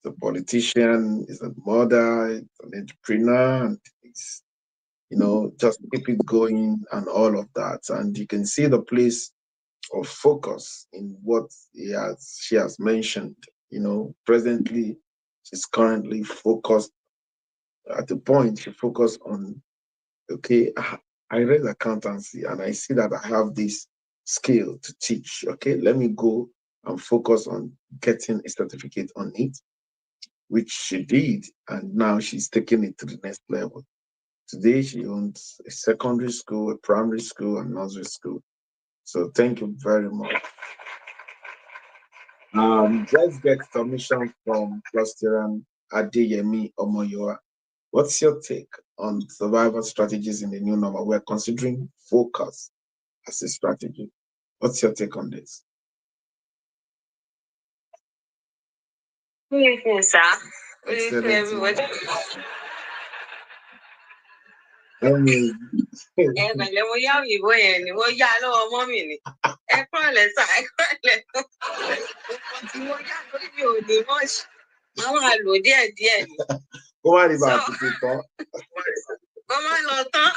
he's a politician, he's a mother, he's an entrepreneur, and he's, just keep it going and all of that. And you can see the place of focus in what she has mentioned. Presently, she's currently focused at the point she focused on, okay, I read accountancy and I see that I have this skill to teach. Okay, let me go and focus on getting a certificate on it, which she did, and now she's taking it to the next level. Today, she owns a secondary school, a primary school, and nursery school. So thank you very much. Let's get submission from Clusteran Adeyemi Omoyoa. What's your take on survival strategies in the new normal? We're considering focus as a strategy. What's your take on this?
Good evening, sir. Good evening, everybody. Ẹ̀bẹ̀lẹ̀ mo yá òyìnbó yẹn ni mo yá lọ́wọ́ mọ́mì ni. Ẹ kúrọ̀lẹ́ sà, ẹ kúrọ̀lẹ́. Nǹkan tí mo yá lórí mi ò ní mọ́ọ̀ṣì. Wọ́n máa lò díẹ̀díẹ̀ ni.
Kó má rí bàá tó tán.
Kó má lọ tán.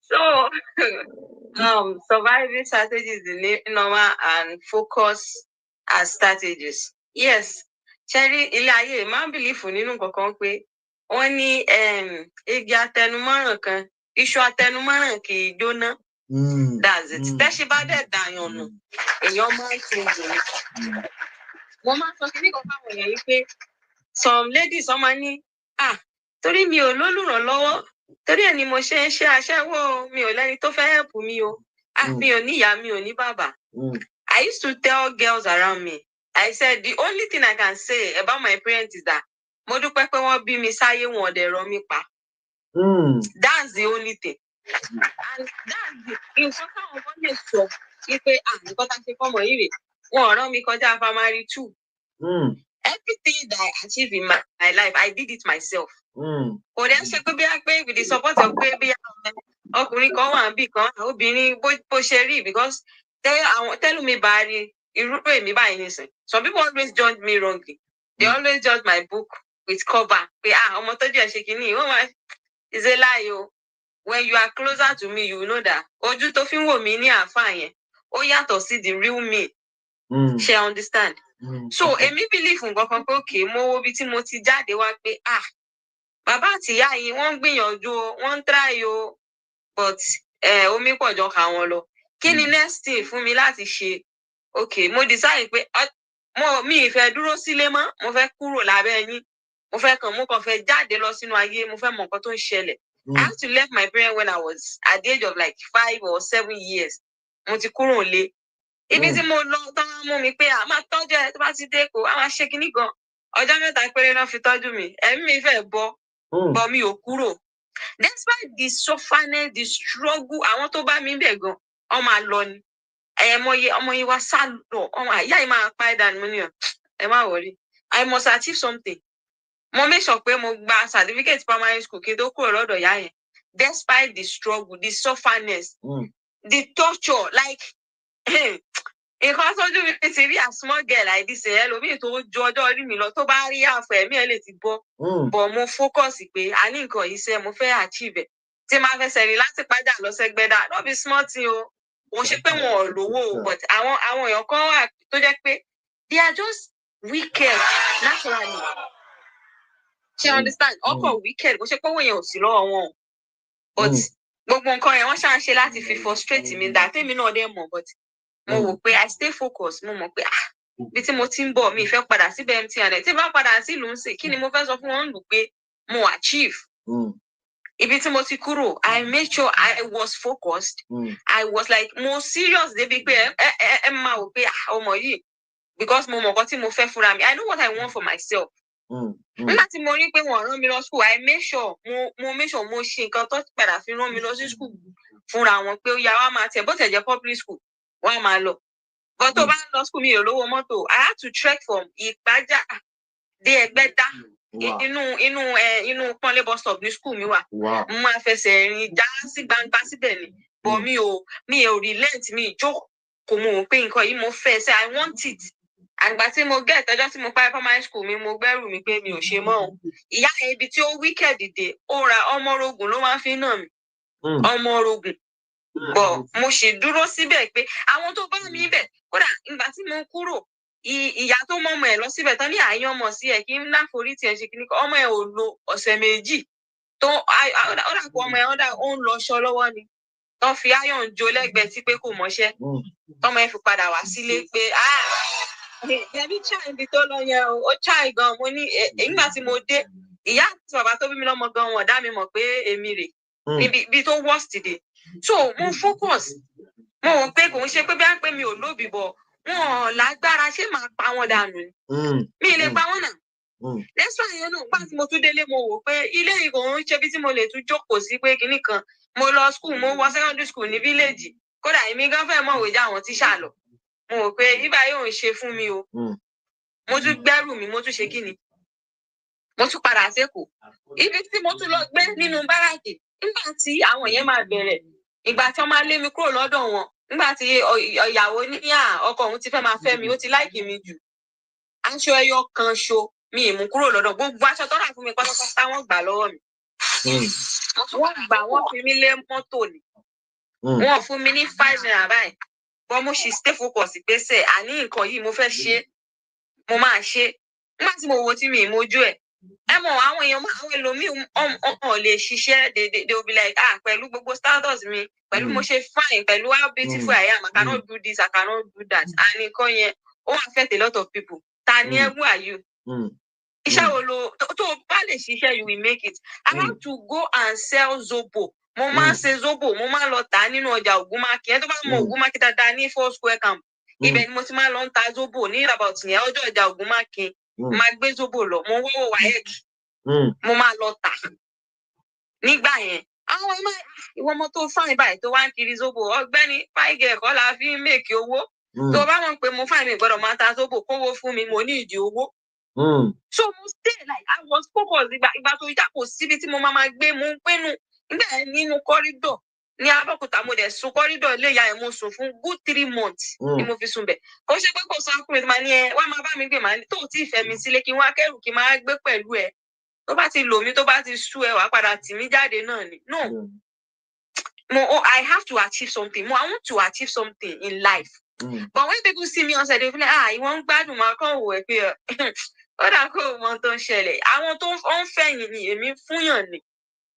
So, surviving strategies in the normal and focus as strategies. Yes. Ṣẹ́rí ilé ayé máa ń bìlífù nínú kankan pé wọ́n ní igi atẹnumọ́ràn kan, iṣu atẹnumọ́ràn kì í jóná. That's it. Tẹ́ṣí bá dẹ̀ dàyàn nù, èèyàn máa ń ṣe ìròyìn. Mo máa ń sọ kí ní kan fáwọn èèyàn yìí pé some ladies wọ́n máa ní torí mi ò lólùrànlọ́wọ́, torí ẹ̀ ni mo ṣe ń ṣe aṣẹ́wó, mi ò lẹ́ni tó fẹ́ help mi o. Mi ò ní ìyá, mi ò ní bàbá. I used to tell girls around me, I said, the only thing I can say about my parents is that mo dúpẹ́ pé wọ́n bí mi sáyé wọn dẹ̀ rọ mí pa. That's the only thing. And that's the nǹkan táwọn ọmọ lè sọ wípé nǹkan tá a ṣe fọ́mọ yìí rè wọn rán mi kọjá primary 2. Everything that I achieved in my life, I did it myself. Kò dẹ́ ṣe pé bí a pé with the support of pé bí ọkùnrin kan wà níbì kan obìnrin bó ṣe rí because tẹ́lú mi bá rí irú èmi báyìí nísìn. Some people always judge me wrongly. They always judge my book with cover. Pé ọmọ tó jẹ́ ṣe kìíní wọ́n máa is a lie o. When you are closer to me, you know that ojú tó fi ń wò mí ní àáfàá yẹn ó yàtọ̀ sí the real me. She understand. So èmi believe nǹkan kan pé okay mo wo bí tí mo ti jáde wá pé bàbá àti ìyá yìí wọ́n ń gbìyànjú o wọ́n ń try o but omi pọ̀ jọ kà wọ́n lọ. Kí ni next thing fún mi láti ṣe? Okay mo decide pé mi ìfẹ́ dúró sílé mọ́ mo fẹ́ kúrò lábẹ́ yín mo kàn fẹ́ jáde lọ sínú ayé mo fẹ́ mọ nǹkan tó ń ṣẹlẹ̀. I had to leave my parents when I was at the age of like 5 or 7 years. Mo ti kúrò nílé. Ibi tí mo lọ tán mú mi pé máa tọ́jú ẹ tó bá ti dé kó máa ṣe kinní gan. Ọjọ́ mẹ́ta péré náà fi tọ́jú mi. Ẹ̀mí mi fẹ́ bọ́ mi ò kúrò. Despite the suffering, the struggle, àwọn tó bá mi bẹ̀ gan, wọ́n máa lọ ni. Ọmọ yìí wá sá lọ. Ìyá yìí máa pa ẹ̀dá ni mo ní ẹ má worry. I must achieve something. Mo make sure pé mo gba certificate primary school kí n tó kúrò lọ́dọ̀ ìyá yẹn. Despite the struggle, the sufferness, the torture, like nǹkan tójú mi ti rí a small girl like this ẹlòmíì tó ju ọjọ́ orí mi lọ tó bá rí àfọ̀ ẹ̀mí ẹ̀ lè ti bọ́. But mo focus pé a ní nǹkan yìí ṣe mo fẹ́ achieve ẹ̀. Tí máa fẹsẹ̀ rìn láti padà lọ sẹ́gbẹ́dà no be small thing o. Mo ṣe pé wọn ò lówó o but àwọn èèyàn kan wà tó jẹ́ pé they are just wicked naturally. She understand? Ọkọ̀ wicked, bó ṣe pé wọ́n yẹn ò sí lọ́wọ́ wọn. But gbogbo nǹkan yẹn wọ́n ṣáà ṣe láti fi frustrate mi that tèmi náà dẹ̀ mọ̀ but mo wò pé I stay focused mo mọ̀ pé bí tí mo ti ń bọ̀ mi fẹ́ padà sí BMTN tí bá padà sí ìlú ń sè kí ni mo fẹ́ sọ fún wọn lù pé mo achieve. Ibi tí mo ti kúrò I made sure I was focused. I was like mo serious débi pé ẹ máa wò pé ọmọ yìí because mo mọ̀ nǹkan tí mo fẹ́ fúnra mi I know what I want for myself. Nígbà tí mo rí pé wọ́n rán mi lọ school I make sure mo make sure mo ṣe nǹkan tó padà fi rán mi lọ sí school fúnra wọn pé ó yá wá máa tẹ̀ bó tẹ̀ jẹ́ public school wọ́n máa lọ. But tó bá ń lọ school mi ò lówó mọ́tò I had to trek from Ìpájà dé Ẹgbẹ́dá inú Pọ́nlé bus stop ní school mi wà. Mo máa fẹsẹ̀ rìn já sí gbangba síbẹ̀ ni but mi ò relent mi ìjókòó mo mọ̀ pé nǹkan yìí mo fẹ́ ṣe I want it. Àgbà tí mo get ọjọ́ tí mo parí primary school mi mo gbẹ́rù mi pé mi ò ṣe mọ́ o. Ìyá yẹn ibi tí ó wicked dé ó ra ọmọ orogún ló máa fi nà mí. Ọmọ orogún. But mo ṣì dúró síbẹ̀ pé àwọn tó bá mi bẹ̀ kódà ìgbà tí mo kúrò ìyá tó mọ ọmọ ẹ̀ lọ síbẹ̀ tán ní àyàn ọmọ sí ẹ̀ kí n ná forí tiẹ̀ ṣe kíní kan ọmọ ẹ̀ ò lo ọ̀sẹ̀ méjì tó ó dàpọ̀ ọmọ ẹ̀ ó ń lọ ṣọ lọ́wọ́ ni tán fi áyàn jó lẹ́gbẹ̀ẹ́ tí pé kò mọṣẹ́ tọmọ ẹ̀ fi padà wá sílé pé ẹbí chai ibi tó lọ yẹn ó chai gan mo ní ìgbà tí mo dé ìyá àti bàbá tó bí mi lọ́mọ gan wọn dá mi mọ̀ pé èmi rè níbi tó worst dé so mo focus mo wò pé kò ń ṣe pé bí a pé mi ò lóbì bọ̀ wọn lágbára ṣé màá pa wọn dànù mi lè pa wọn náà lẹ́sọ̀ yẹn náà gbà tí mo tún délé mo wò pé ilé ìkò ń ṣe bí tí mo lè tún jókòó sí pé kinní kan mo lọ school mo wọ secondary school ní village kódà èmi gan fẹ́ mọ̀wé já àwọn tíṣà lọ mo rò pé ibà yóò ń ṣe fún mi o mo tún gbẹ́rù mi mo tún ṣe kí ni mo tún padà sékòó ibi tí mo tún lọ gbé nínú báràkì nígbà tí àwọn yẹn máa bẹ̀rẹ̀ ìgbà tí wọ́n máa lé mi kúrò lọ́dọ̀ wọn nígbà tí ìyàwó ní ọkọ òun ti fẹ́ máa fẹ́ mi ó ti láìkì mi jù aṣọ ẹyọ kan ṣo mi ì mú kúrò lọ́dọ̀ gbogbo aṣọ tó rà fún mi pátápátá wọ́n gbà lọ́wọ́ mi wọ́n gbà wọ́n fi mí lé mọ́tò ni wọ́n fún mi ní 5 naira báyìí bọ́n mo ṣì stay focus pé sẹ́ àní nǹkan yìí mo fẹ́ ṣe mo máa ṣe nígbà tí mo wo tí mi ìmojú ẹ̀ ẹ mọ̀ àwọn èèyàn àwọn ẹlòmíì ọ̀n lè ṣiṣẹ́ they will be like pẹ̀lú gbogbo status mi pẹ̀lú mo ṣe fine pẹ̀lú how beautiful I am I cannot do this I cannot do that and nǹkan yẹn ó affect a lot of people ta ni ẹ who are you iṣẹ́ wo lo tó bá lè ṣiṣẹ́ you will make it I have to go and sell zobo mo máa ń ṣe zobo mo máa ń lọ tà nínú ọjà Ògúnmákin ẹ tó bá mọ Ògúnmákin dáadáa ní 4 square camp ibẹ̀ ni mo ti máa ń lọ ta zobo ní about yẹn ọjọ́ ọjà Ògúnmákin máa gbé zobo lọ mo wọ́wọ́ wáyẹ̀kì mo máa lọ tà nígbà yẹn àwọn ìwọ ọmọ tó fáìn báyìí tó wá ń kiri zobo ọ̀gbẹ́ni fáìgẹ ẹ̀kọ́ la fi ń mèkì owó tó bá mọ̀ pé mo fáìn mi gbọ́dọ̀ máa ta zobo kówó fún mi mo ní ìdí owó. So mo stay like I was focused ìgbà tó yá kò síbi tí mo máa gbé mo ń pinnu nígbà yẹn nínú kọ́rídọ̀ ní Abẹ́òkúta mo dẹ̀ sùn kọ́rídọ̀ ilé ìyá ẹ̀ mo sùn fún good 3 months ni mo fi sùn bẹ̀ kò ṣe pé kò sọ ọkùnrin tí màá ní ẹ wá máa bá mi gbé màá ní tó tí ì fẹ́ mi sílé kí n wá kẹ́rù kí n máa gbé pẹ̀lú ẹ tó bá ti lò mí tó bá ti sú ẹ wàá padà tì mí jáde náà ni no I have to achieve something I want to achieve something in life but when people see me outside they feel like ìwọ ń gbádùn máa kàn wò ẹ pé ó dà kó o mọ tó ń ṣẹlẹ̀ àwọn tó ń fẹ̀yìn ni èmi fúnyàn ni.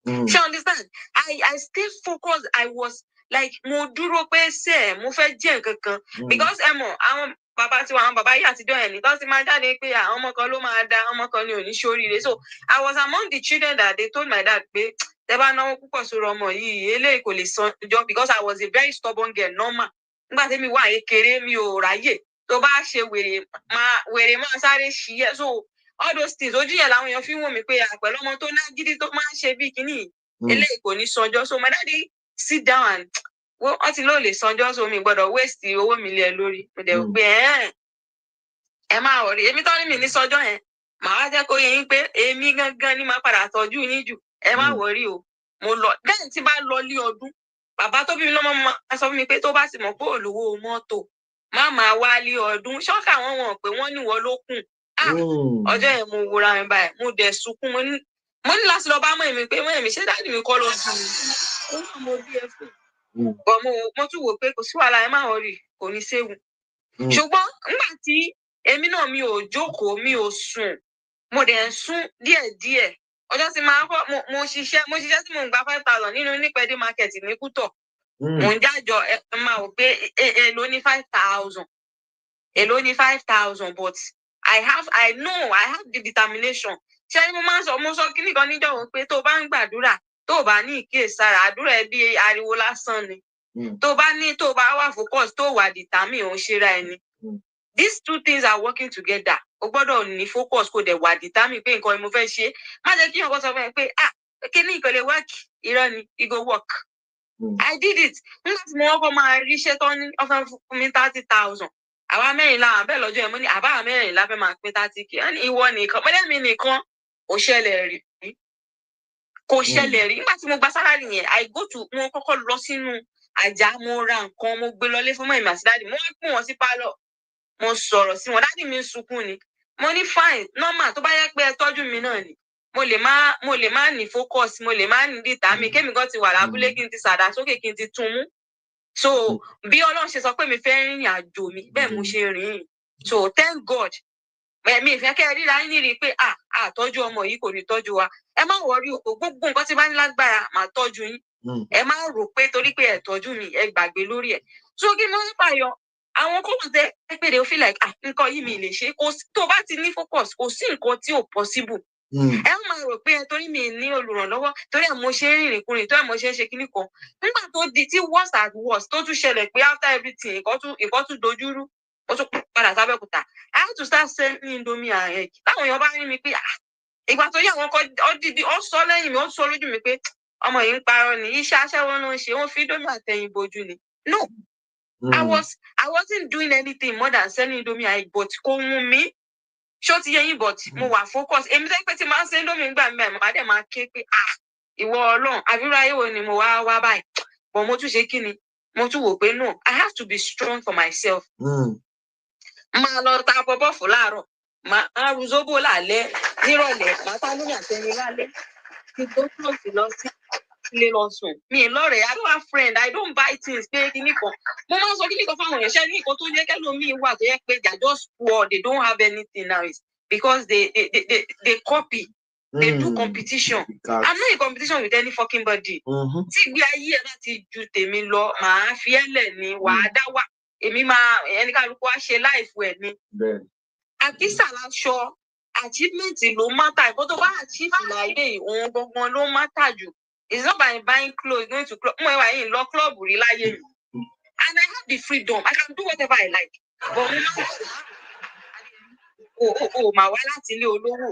She understand? I stay focused. I was like mo dúró pé ṣe mo fẹ́ jẹ́ nǹkan kan because àwọn bàbá tiwa àwọn bàbá yìí àtijọ́ ẹ̀ ní tó ti máa jáde pé àwọn ọmọ kan ló máa da ọmọ kan ní òní ṣoríire so I was among the children that they told my dad pé tẹ́ bá náwó púpọ̀ sórí ọmọ yìí eléyìí kò lè san jọ because I was a very stubborn girl normal nígbà tí mi wà kékeré mi ò ráyè tó bá ṣe wèrè máa sáré ṣiyẹ so all those things ojú yẹn làwọn èèyàn fi ń wò mí pé àpẹẹrẹ ọmọ tó ná gidi tó máa ń ṣe bí kíní eléyìí kò ní sanjọ́ so my daddy sit down and wọ́n ti ló lè sanjọ́ so mi gbọ́dọ̀ waste owó mi lé lórí mo dẹ̀ gbé ẹ máa wọ̀rí èmi tọ́ ní mi ní sanjọ́ yẹn màá wá jẹ́ kó yẹ yín pé èmi gangan ni máa padà tọ́jú yín jù ẹ má wọ̀rí o mo lọ then tí bá lọ lé ọdún bàbá tó bí mi lọ́mọ máa sọ fún mi pé tó bá sì mọ̀ pé olówó mọ́tò má máa wá lé ọdún ṣọ́kà wọn pé wọ́n níwọ̀ ló kùn ọjọ́ yẹn mo wúra mi báyìí mo dẹ̀ sunkún mo ní láti lọ bá mọ̀ èmi pé mọ̀ èmi ṣé dáàdì mi kọ́ ló dùn mí ó náà mo bí ẹ fún bọ̀ mo tún wò pé kò sí wàhálà ẹ má wọrí kò ní séwu ṣùgbọ́n nígbà tí èmi náà mi ò jókòó mi ò sùn mo dẹ̀ ń sún díẹ̀díẹ̀ ọjọ́ tí máa kọ́ mo ṣiṣẹ́ tí mo ń gba 5,000 nínú nípẹ̀dé market ní Kútọ̀ mo ń jájọ ẹ máa wò pé èló ní 5,000 èló ní 5,000 but I know I have the determination ṣé ni mo sọ kíní kan níjọ́ wọ́n pé tó bá ń gbàdúrà tó bá ní ìkíyèsára àdúrà ẹ bí ariwo lásán ni tó bá wà focus tó wà determine òun ṣera ẹni these two things are working together o gbọ́dọ̀ ní focus kó dẹ̀ wà determine pé nǹkan mo fẹ́ ṣe má jẹ́ kí ọkọ sọ fún ẹ pé kíní ìkọlẹ work irọ́ ni it go work I did it nígbà tí mo wọ́n kọ́ máa ríṣẹ́ tán ní ọ̀fẹ́ fún mi 30,000 àwa mẹ́rìnlá àwọn bẹ́ẹ̀ lọ́jọ́ yẹn mo ní àbá mẹ́rìnlá fẹ́ máa pín 30K wọ́n ní ìwọ nìkan mọ́lẹ́ mi nìkan kò ṣẹlẹ̀ rí nígbà tí mo gba sálárì yẹn mo kọ́kọ́ lọ sínú àjà mo ra nǹkan mo gbé lọlé fún mọ́ìmí àti dáàdì mo wá pín wọn sí pálọ̀ mo sọ̀rọ̀ sí wọn dáàdì mi ń sunkún ni mo ní fine normal tó bá yẹ pé ẹ tọ́jú mi náà ni mo lè má ní focus mo lè má ní dìtàmì kémi kan ti wà lábúlé kí n ti sàdá sókè kí n ti tún mú so bí Ọlọ́run ṣe sọ pé mi fẹ́ rìnrìn àjò mi bẹ́ẹ̀ mo ṣe rìn so thank God mi ìfẹ́ kẹ́ ẹ ríra yín rí i pé àtọ́jú ọmọ yìí kò ní tọ́jú wa ẹ má wọrí o gbogbo nǹkan tí bá ní lágbára màá tọ́jú yín ẹ má rò pé torí pé ẹ tọ́jú mi ẹ gbàgbé lórí ẹ so kí mo ń pààyọ àwọn kókò tẹ ẹ pé they feel like nǹkan yìí mi lè ṣe tó bá ti ní focus kò sí nǹkan tí ò possible ẹ máa rò pé torí mi ní olùrànlọ́wọ́ torí ẹ mo ṣe ń rìnrìn kùnrin torí ẹ mo ṣe ń ṣe kíní kan nígbà tó di tí worst at worst tó tún ṣẹlẹ̀ pé after everything nǹkan tún dojúrú ó tún padà sábẹ́kúta I had to start selling indomie and egg táwọn èèyàn bá rí mi pé ìgbà tó yẹ àwọn kan ó sọ lẹ́yìn mi ó sọ lójú mi pé ọmọ yìí ń parọ́ ni iṣẹ́ aṣẹ́wó ló ń ṣe wọ́n fi indomie àtẹ̀yìn bojú ni no I wasn't doing anything more than selling indomie and egg but kò wù mí ṣó ti yẹ yín but mo wà focus èmi tẹ́ pé tí máa ń ṣe indomie gbà mí báyìí màá dẹ̀ máa ké pé ìwọ Ọlọ́run àbúrò ayé wo ni mo wá báyìí but mo tún ṣe kí ni mo tún wò pé no I have to be strong for myself. Máa lọ ta bọ́bọ́fù láàárọ̀ máa ru zobo lálẹ́ nírọ̀lẹ́ máa ta lórí àtẹni lálẹ́ kí tó close lọ sí ilé lọ sùn mi lọ́rẹ̀ẹ́ I don't have friend I don't buy things pé kíní kan mo máa ń sọ kíní kan fáwọn èèyàn ṣẹ́ ní nǹkan tó yẹ kẹ́lòmíì wà tó yẹ pé they are just poor they don't have anything now is because they copy they do competition I'm not in competition with any fucking body tí ìgbé ayé ẹ bá ti ju tèmi lọ màá fi ẹ́ lẹ̀ ní wàá dá wà èmi máa ẹni kálukú wá ṣe láìfù ẹ ní. àkísà láṣọ achievement ló mátà ìkó tó bá achieve láyé òun gbọngàn ló mátà jù it's not by buying clothes going to club mo ìwà yìí lọ club rí láyé mi and I have the freedom I can do whatever I like but o máa wá láti ilé olówó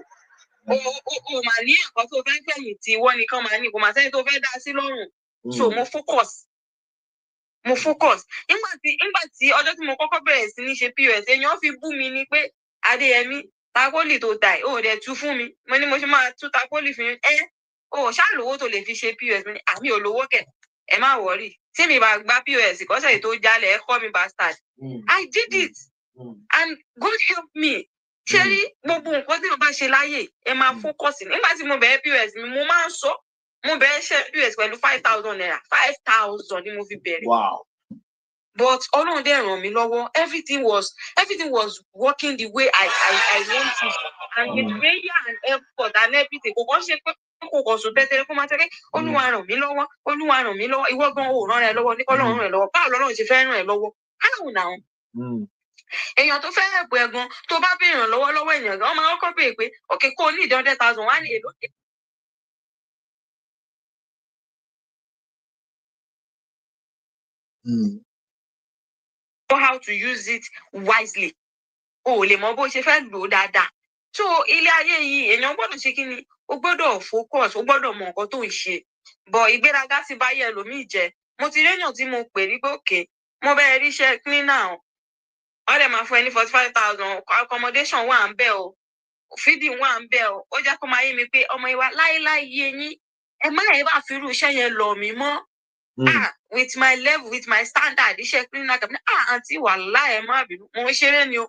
o máa ní ẹ̀kọ́ tó fẹ́ fẹ̀yìntì ìwọ nìkan máa ní kò máa sẹ́ni tó fẹ́ dá sí lọ́rùn so mo focus nígbà tí ọjọ́ tí mo kọ́kọ́ bẹ̀rẹ̀ sí ní ṣe POS èèyàn fi bú mi ni pé Adéyẹmí takoli tó ta ẹ̀ ó dẹ̀ tú fún mi mo ní mo ṣe máa tú takoli fún ẹ o ṣáà lówó tó lè fi ṣe POS mi ní àmì olówó kẹ̀ ẹ má wọrí tí mi bá gba POS kọ́sẹ̀ tó jálẹ̀ ẹ kọ́ mi bastard I did it and God help me ṣé rí gbogbo nǹkan tí mo bá ṣe láyè ẹ máa focus nígbà tí mo bẹ̀rẹ̀ POS mi mo máa ń sọ mo bẹ̀rẹ̀ ṣe POS pẹ̀lú 5,000 naira 5,000 ni mo fi bẹ̀rẹ̀.
Wow.
But Ọlọ́run dẹ̀ ràn mí lọ́wọ́ everything was working the way I wanted and with prayer and effort and everything kò kàn ṣe pé kò kàn sùn tẹ́tẹ́rẹ́ kó máa tẹ́lẹ̀ Olúwa ràn mí lọ́wọ́ ìwọ gan ò ràn ẹ́ lọ́wọ́ ní kọ́lọ́run ràn ẹ́ lọ́wọ́ báwo lọ́lọ́run ṣe fẹ́ ràn ẹ́ lọ́wọ́ how now. Èèyàn tó fẹ́ ẹ̀bùn ẹ̀gan tó bá béèrè ìrànlọ́wọ́ lọ́wọ́ èèyàn gan wọ́n máa kọ́kọ́ béèrè pé òkè kó o ní 100,000 wá ní èlò. How to use it wisely o lè mọ bó ṣe fẹ́ lò ó dáadáa so ilé ayé yìí èèyàn gbọ́dọ̀ ṣe kí ni o gbọ́dọ̀ focus o gbọ́dọ̀ mọ nǹkan tó ń ṣe bọ̀ ìgbéraga ti bá yẹ ẹlòmíì jẹ mo ti réyàn tí mo pè rí pé òkè mo bẹ́ẹ̀ ríṣẹ́ cleaner wọ́n dẹ̀ máa fún ẹ ní 45,000 accommodation wà ń bẹ̀ o feeding wà ń bẹ̀ o ó jẹ́ kó máa yé mi pé ọmọ ìwà láéláé yé yín ẹ má ẹ bá fi irú iṣẹ́ yẹn lọ mí mọ́ with my level with my standard iṣẹ́ cleaner kàbí àǹtí wàhálà ẹ má bínú mo ń ṣeré ni o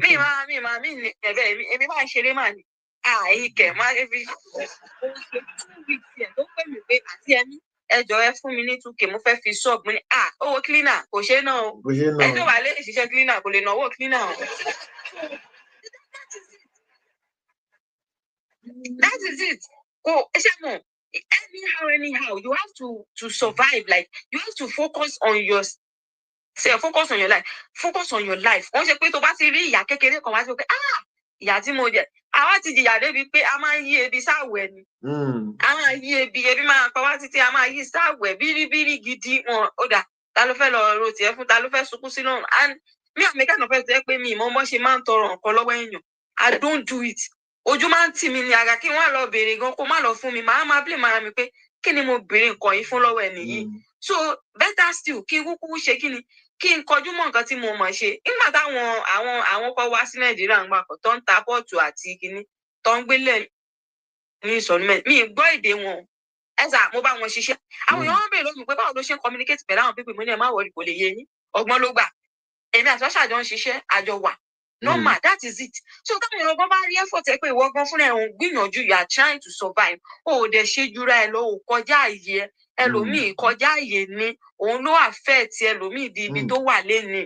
mi ní ẹ̀bẹ̀ èmi máa ń ṣeré mà ní èyí kẹ̀ máa ń fi 2 weeks yẹn tó pè mí pé àti ẹni ẹjọ ẹ fún mi ní 2k mo fẹ́ fi ṣọ́ọ̀bù ní owó cleaner kò ṣe náà o ẹjọ wà lè ṣiṣẹ́ cleaner kò lè ná owó cleaner o. That is it. Anyhow, you have to survive. Like you have to focus on focus on your life. Focus on your life. Wọ́n ṣe pé tó bá ti rí ìyà kékeré kan wá sí pé ìyà tí mo jẹ. Àwa ti jìyà débi pé a máa ń yí ebi sáwẹ̀ ni. A máa yí ebi máa pa wá títí a máa yí sáwẹ̀ bíríbírí gidi wọn. Ó dà ta ló fẹ́ lọ ro tiẹ̀ fún ta ló fẹ́ sunkún sí lọ́rùn. And mi àmì kẹ́nà fẹ́ sẹ́ pé mi ìmọ̀ bọ́ ṣe máa ń tọrọ nǹkan lọ́wọ́ èèyàn. I don't do it. Ojú máa ń tì mí ní ara kí wọ́n lọ béèrè gan kó má lọ fún mi máa blame ara mi pé kí ni mo béèrè nǹkan yìí fún lọ́wọ́ ẹni yìí so better still kí n kúkú ṣe kí ni kí n kọjú mọ́ nǹkan tí mo mọ̀ ṣe nígbà táwọn àwọn kan wá sí Nàìjíríà ń gbàkọ̀ tó ń ta pọ́ọ̀tù àti kíní tó ń gbélé ní ìsọ̀nùmẹ̀ mi gbọ́ èdè wọn ẹ̀sà mo bá wọn ṣiṣẹ́ àwọn èèyàn wọn béèrè lómi pé báwo ló ṣe ń communicate pẹ̀lú àwọn pípé mo ní ẹ̀ má wọrí kò lè yé yín ọgbọ́n ló gbà èmi àti ọ̀ṣà jọ ń ṣiṣẹ́ àjọ wà normal that is it so táwọn èèyàn gan bá rí effort ẹ pé ìwọ gan fúnra ẹ ń gbìyànjú you are trying to survive o ò dẹ̀ ṣe jura ẹ lọ ò kọjá àyè ẹlòmíì kọjá àyè ni òun ló affect ẹlòmíì di ibi tó wà léni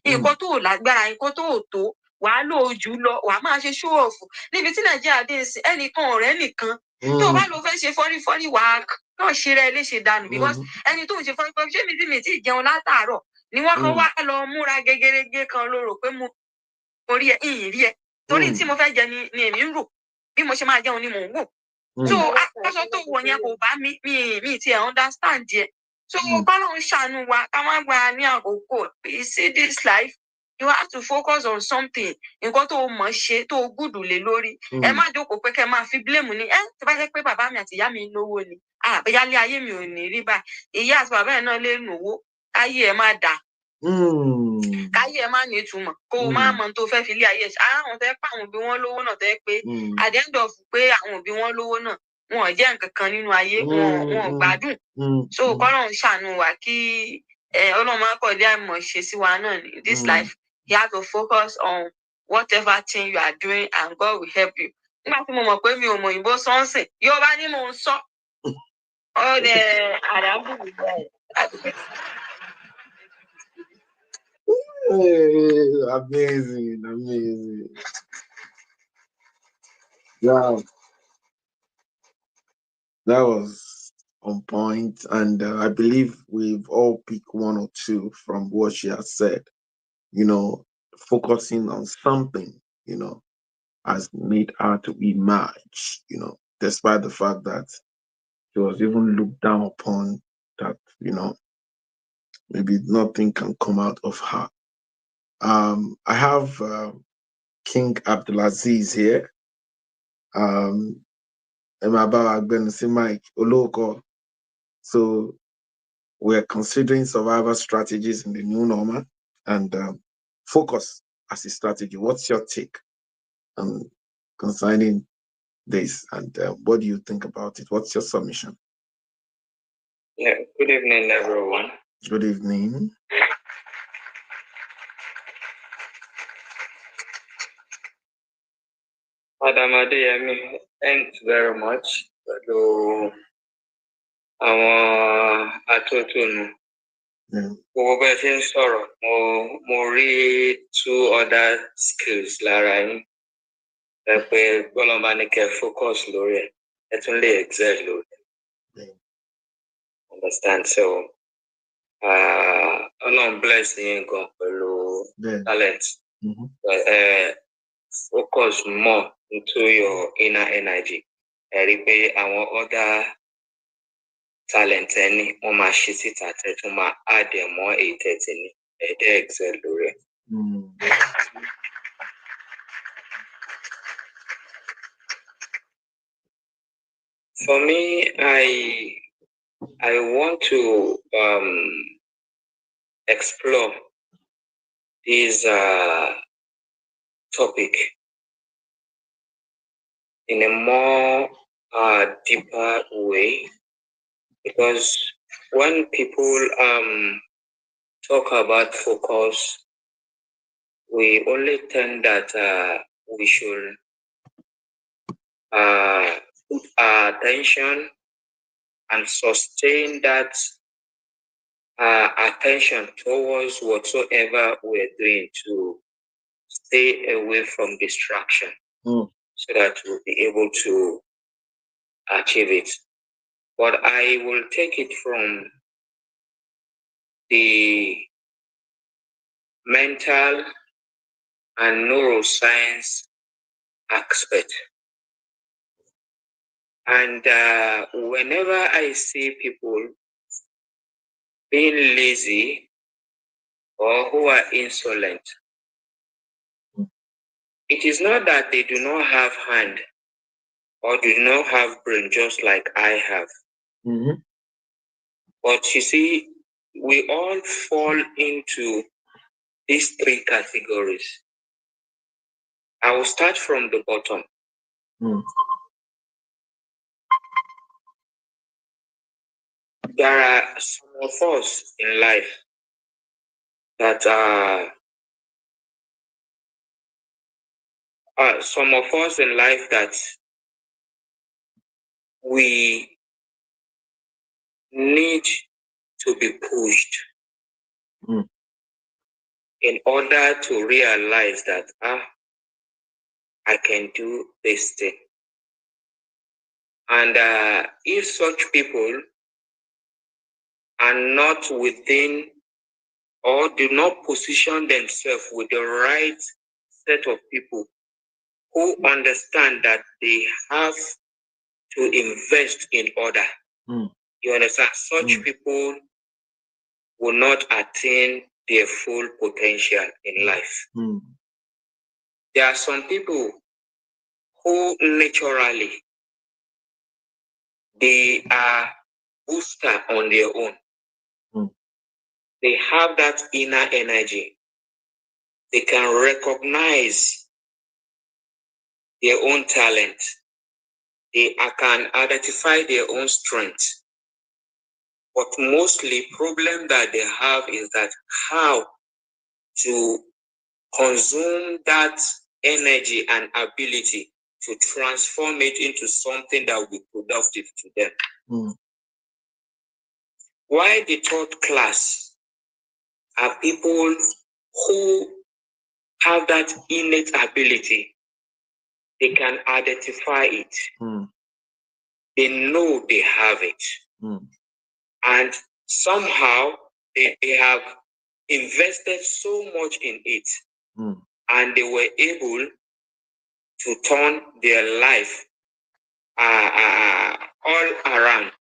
nǹkan tó lágbára nǹkan tó tó wàá lò ojú lọ wàá máa ṣe show off níbi tí Nàìjíríà dé sí ẹnìkan ọ̀rẹ́ nìkan tó bá lọ fẹ́ ṣe fọ́rífọ́rí wàá náà ṣe rẹ léṣe dànù because ẹni tó ń ṣe fọ́rífọ́rí ṣé mi ti jẹun látàárọ̀ ni wọ́n kan wá lọ múra gẹ́gẹ́rẹ́gẹ́ kan ló rò pé mo rí ẹ ìyìn rí ẹ torí tí mo fẹ́ jẹ ni èmi ń rò bí mo ṣe máa jẹun ni mò ń wò so aṣọ tó wọ̀ yẹn kò bá mi ti ẹ̀ understand yẹ so kọ́lọ́ ń ṣàánú wa ká má gba ní àkókò you see this life you have to focus on something nǹkan tó mọ̀ ṣe tó gùdù lé lórí ẹ má jókòó pé kẹ́ máa fi blame ni tó bá jẹ́ pé bàbá mi àti ìyá mi lówó ni àbẹ̀yálé ayé mi ò ní rí báyìí ìyá àti bàbá ẹ̀ náà lè nùwó ayé ẹ̀ má dà káyé ẹ má ní ìtumọ̀ kó o má mọ tó fẹ́ fi lé ayé àwọn tẹ́ pé àwọn òbí wọn lówó náà tẹ́ pé at the end of pé àwọn òbí wọn lówó náà wọn ò jẹ́ nǹkan kan nínú ayé wọn ò gbádùn so kọ́lọ́run ṣàánú wa kí Ọlọ́run má kọ̀ dé àìmọ̀ ṣe sí wa náà ní this life you have to focus on whatever thing you are doing and God will help you nígbà tí mo mọ̀ pé mi ò mọ òyìnbó sọ́ọ̀sìn yóò bá ní mò ń sọ ọ́ dẹ̀ àdábù
Amazing. Yeah, that was on point, and I believe we've all picked one or two from what she has said. You know, focusing on something, has made her to emerge. Despite the fact that she was even looked down upon, that maybe nothing can come out of her. I have King Abdulaziz here. Mike Oloko. So we're considering survival strategies in the new normal and focus as a strategy. What's your take concerning this, and what do you think about it? What's your submission?
Yeah, good evening, everyone.
Good evening.
Madam Adeyemi, thanks very much. Pẹ̀lú àwọn atótónu. Gbogbo bẹ́ẹ̀ ṣe ń sọ̀rọ̀, mo rí two other skills lára yín. Ẹ pé Bọ́lọ́mbà ní kẹ́ focus lórí ẹ̀, ẹ tún lè excel lórí ẹ̀. Understand? So, Ọlọ́run bless yín gan pẹ̀lú talent. Focus more into your inner energy. Ẹ rí pé àwọn other talent ẹni wọ́n máa ṣe síta tẹ́tún máa add ẹ̀ mọ́ èyí tẹ́tí ní ẹ̀dẹ́ excel lórí ẹ̀. For me, I want to explore this topic in a more deeper way, because when people talk about focus, we only think that we should put our attention and sustain that attention towards whatsoever we're doing to stay away from distraction, so that we'll be able to achieve it. But I will take it from the mental and neuroscience aspect. And whenever I see people being lazy or who are insolent, it is not that they do not have hand or do not have brain just like I have. But you see, we all fall into these three categories. I will start from the bottom. There are some of us in life that we need to be pushed in order to realize that I can do this thing. And if such people are not within or do not position themselves with the right set of people who understand that they have to invest in order, you understand, such people will not attain their full potential in life. There are some people who naturally, they are booster on their own. They have that inner energy. They can recognize their own talent. They can identify their own strength. But mostly problem that they have is that how to consume that energy and ability to transform it into something that will be productive to them. Why the third class are people who have that innate ability. They can identify it. They know they have it. And somehow they have invested so much in it. And they were able to turn their life all around.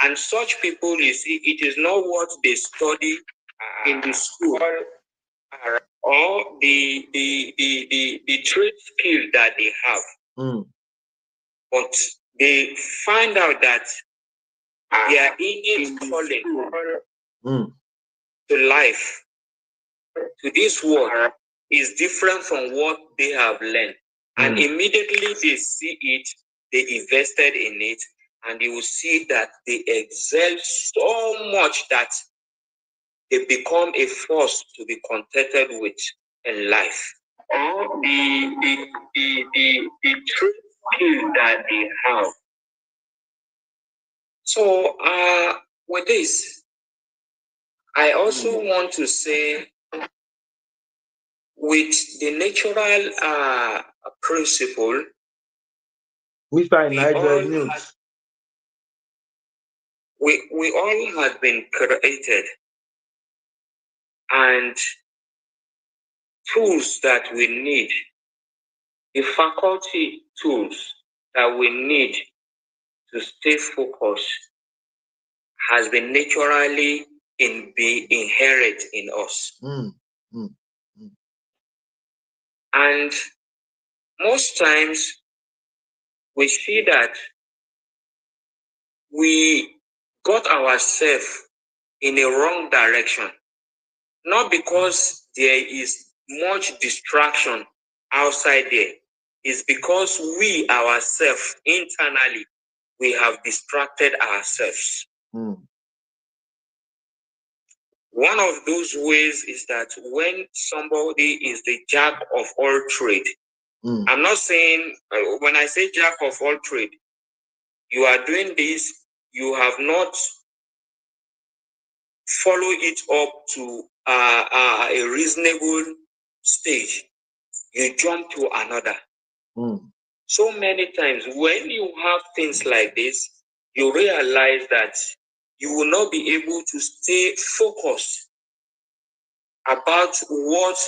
And such people, you see, it is not what they study in the school. or the trade skill that they have. But they find out that their innate calling to life, to this world, is different from what they have learned. And immediately they see it, they invested in it, and you will see that they excel so much that they become a force to be contented with in life. Or the true skill that they have. So with this, I also want to say, with the natural principle,
Mr. Nigel
we all have been created, and tools that we need, the faculty tools that we need to stay focused, has been naturally inherent in us. And most times we see that we got ourselves in a wrong direction, not because there is much distraction outside there. It's because we ourselves internally, we have distracted ourselves. One of those ways is that when somebody is the jack of all trade, I'm not saying, when I say jack of all trade, you are doing this, you have not followed it up to a reasonable stage. You jump to another. So many times when you have things like this, you realize that you will not be able to stay focused about what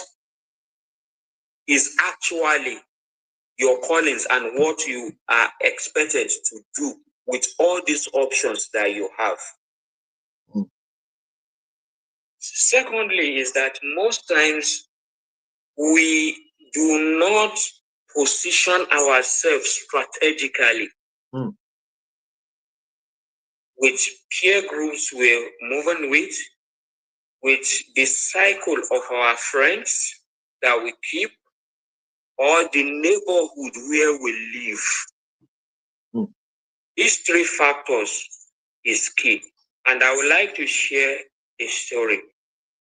is actually your callings and what you are expected to do with all these options that you have. Secondly, is that most times we do not position ourselves strategically with peer groups we're moving with the cycle of our friends that we keep, or the neighborhood where we live. These three factors is key. And I would like to share a story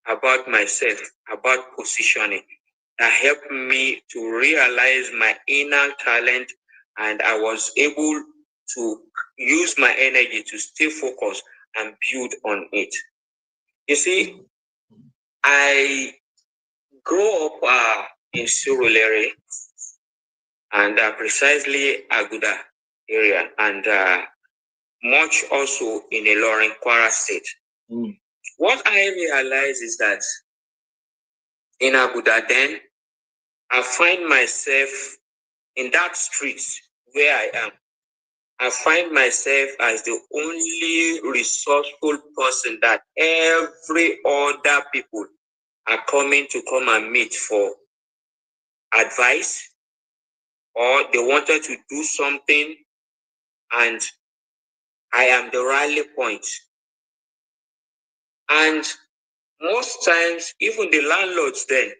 about myself, about positioning, that helped me to realize my inner talent, and I was able to use my energy to stay focused and build on it. You see, I grew up in Surulere, and precisely Aguda area, and much also in Ilorin, Kwara State. What I realized is that in Aguda then, I find myself in that street where I am. I find myself as the only resourceful person that every other people are coming to come and meet for advice, or they wanted to do something, and I am the rally point. And most times, even the landlords then,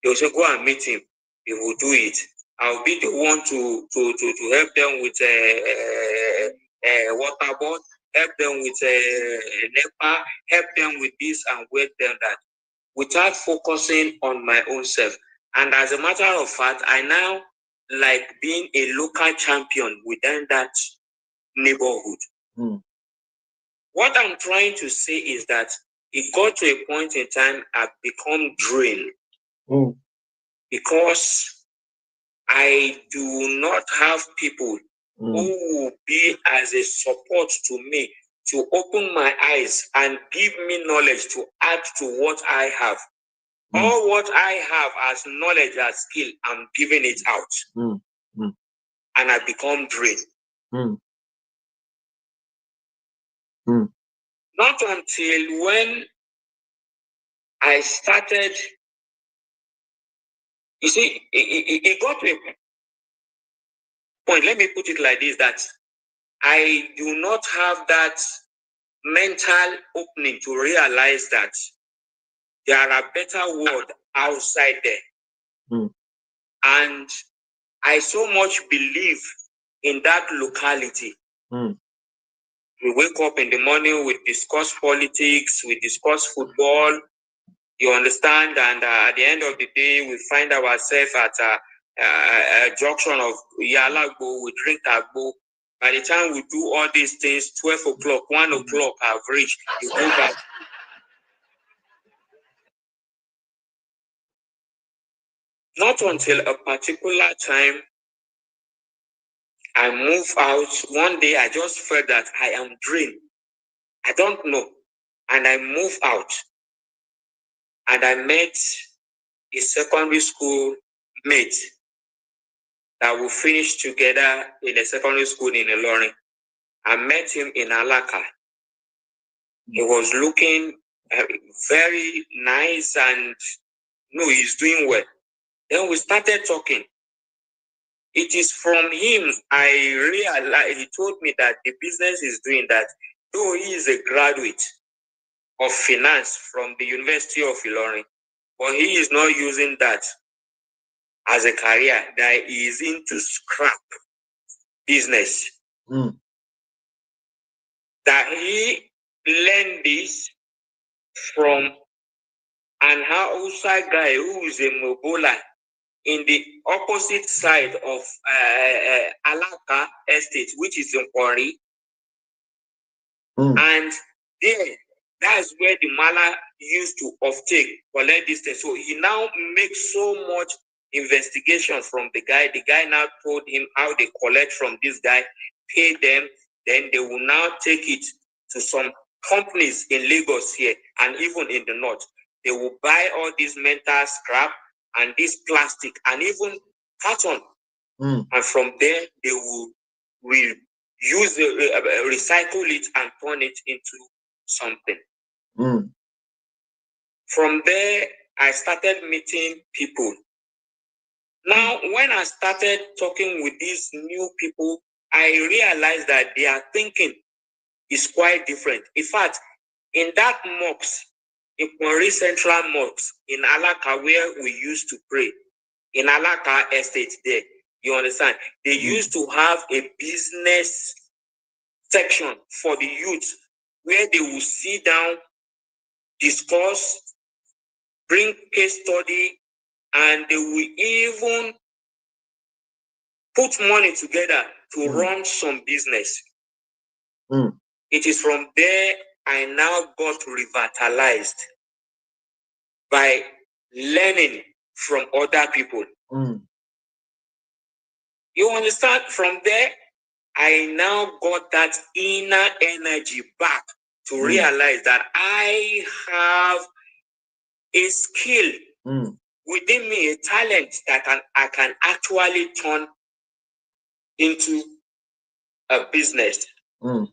they'll say, go and meet him. He will do it. I'll be the one to help them with a water board, help them with a NEPA, help them with this and with them that, without focusing on my own self. And as a matter of fact, I now like being a local champion within that neighborhood. What I'm trying to say is that it got to a point in time I've become drained because I do not have people who will be as a support to me, to open my eyes and give me knowledge to add to what I have. All what I have as knowledge, as skill, I'm giving it out. And I become drained. Not until when I started You see, it got to a point, let me put it like this, that I do not have that mental opening to realize that there are better world outside there.
Mm.
And I so much believe in that locality.
Mm.
We wake up in the morning, we discuss politics, we discuss football, you understand, and at the end of the day, we find ourselves at a junction of Yalagbo, we drink Agbo. By the time we do all these things, 12 o'clock, 1 o'clock have reached, you go back. Not until a particular time, I move out. One day, I just felt that I am drained. I don't know. And I move out. And I met a secondary school mate that we finished together in a secondary school in Ilorin. I met him in Alaka. He was looking very nice and no, he's doing well. Then we started talking. It is from him I realized, he told me that the business is doing that, though he is a graduate of finance from the University of Ilorin, but he is not using that as a career, that he is into scrap business.
Mm.
That he learned this from an Hausa guy who is a Mobola in the opposite side of Alaka Estate, which is in Kwari.
Mm.
And there, that's where the mala used to offtake, collect this thing. So he now makes so much investigation from the guy. The guy now told him how they collect from this guy, pay them, then they will now take it to some companies in Lagos here and even in the north. They will buy all this mental scrap and this plastic and even carton.
Mm.
And from there, they will use recycle it and turn it into something.
Mm.
From there, I started meeting people. Now, when I started talking with these new people, I realized that their thinking is quite different. In fact, in that mosque, in Kwari Central Mosque in Alaka, where we used to pray, in Alaka Estate there, you understand, they used to have a business section for the youth where they will sit down, discuss, bring case study, and they will even put money together to run some business.
Mm.
It is from there I now got revitalized by learning from other people.
Mm.
You understand? From there, I now got that inner energy back to realize that I have a skill within me, a talent that I can actually turn into a business.
Mm.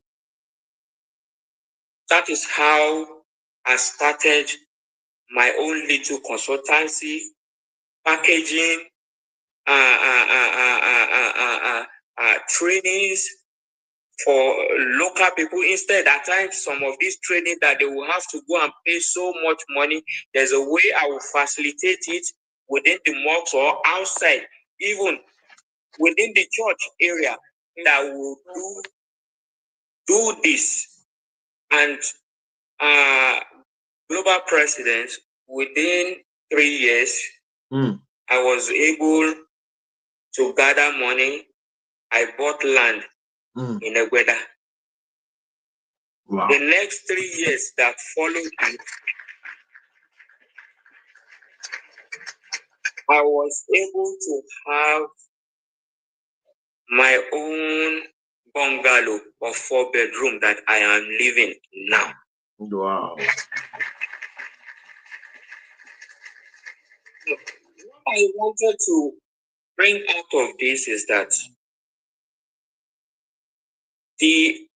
That is how I started my own little consultancy, packaging, trainings for local people. Instead, at times, some of these training that they will have to go and pay so much money, there's a way I will facilitate it within the mosque or outside, even within the church area, that will do this. And global president, within 3 years, I was able to gather money. I bought land in Egweda.
Wow.
The next 3 years that followed, I was able to have my own bungalow of 4-bedroom that I am living now.
Wow.
What I wanted to bring out of this is that the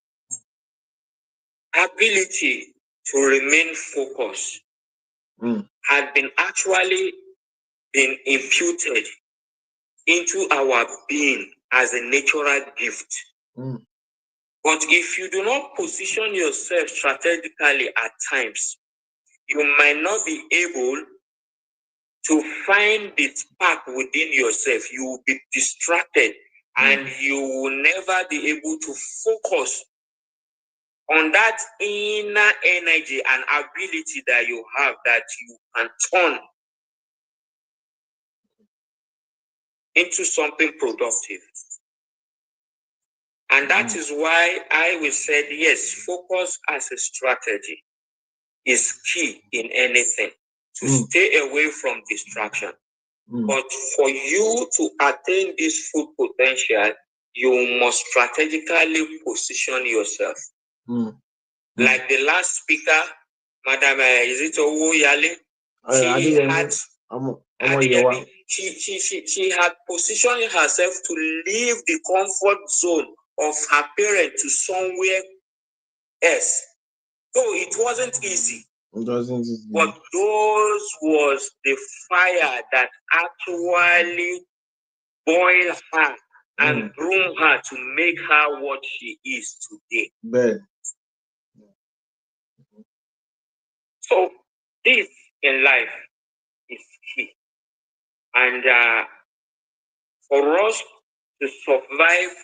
ability to remain focused had been actually been imputed into our being as a natural gift. But if you do not position yourself strategically at times, you might not be able to find the spark within yourself. You will be distracted and you will never be able to focus on that inner energy and ability that you have that you can turn into something productive. And that is why I will say, yes, focus as a strategy is key in anything, to stay away from distraction. But for you to attain this full potential, you must strategically position yourself. Like the last speaker, Madam Izito Yale, she had positioned herself to leave the comfort zone of her parent to somewhere else. So it wasn't easy. But those was the fire that actually boiled her and groomed her to make her what she is today. So this in life is key. And for us to survive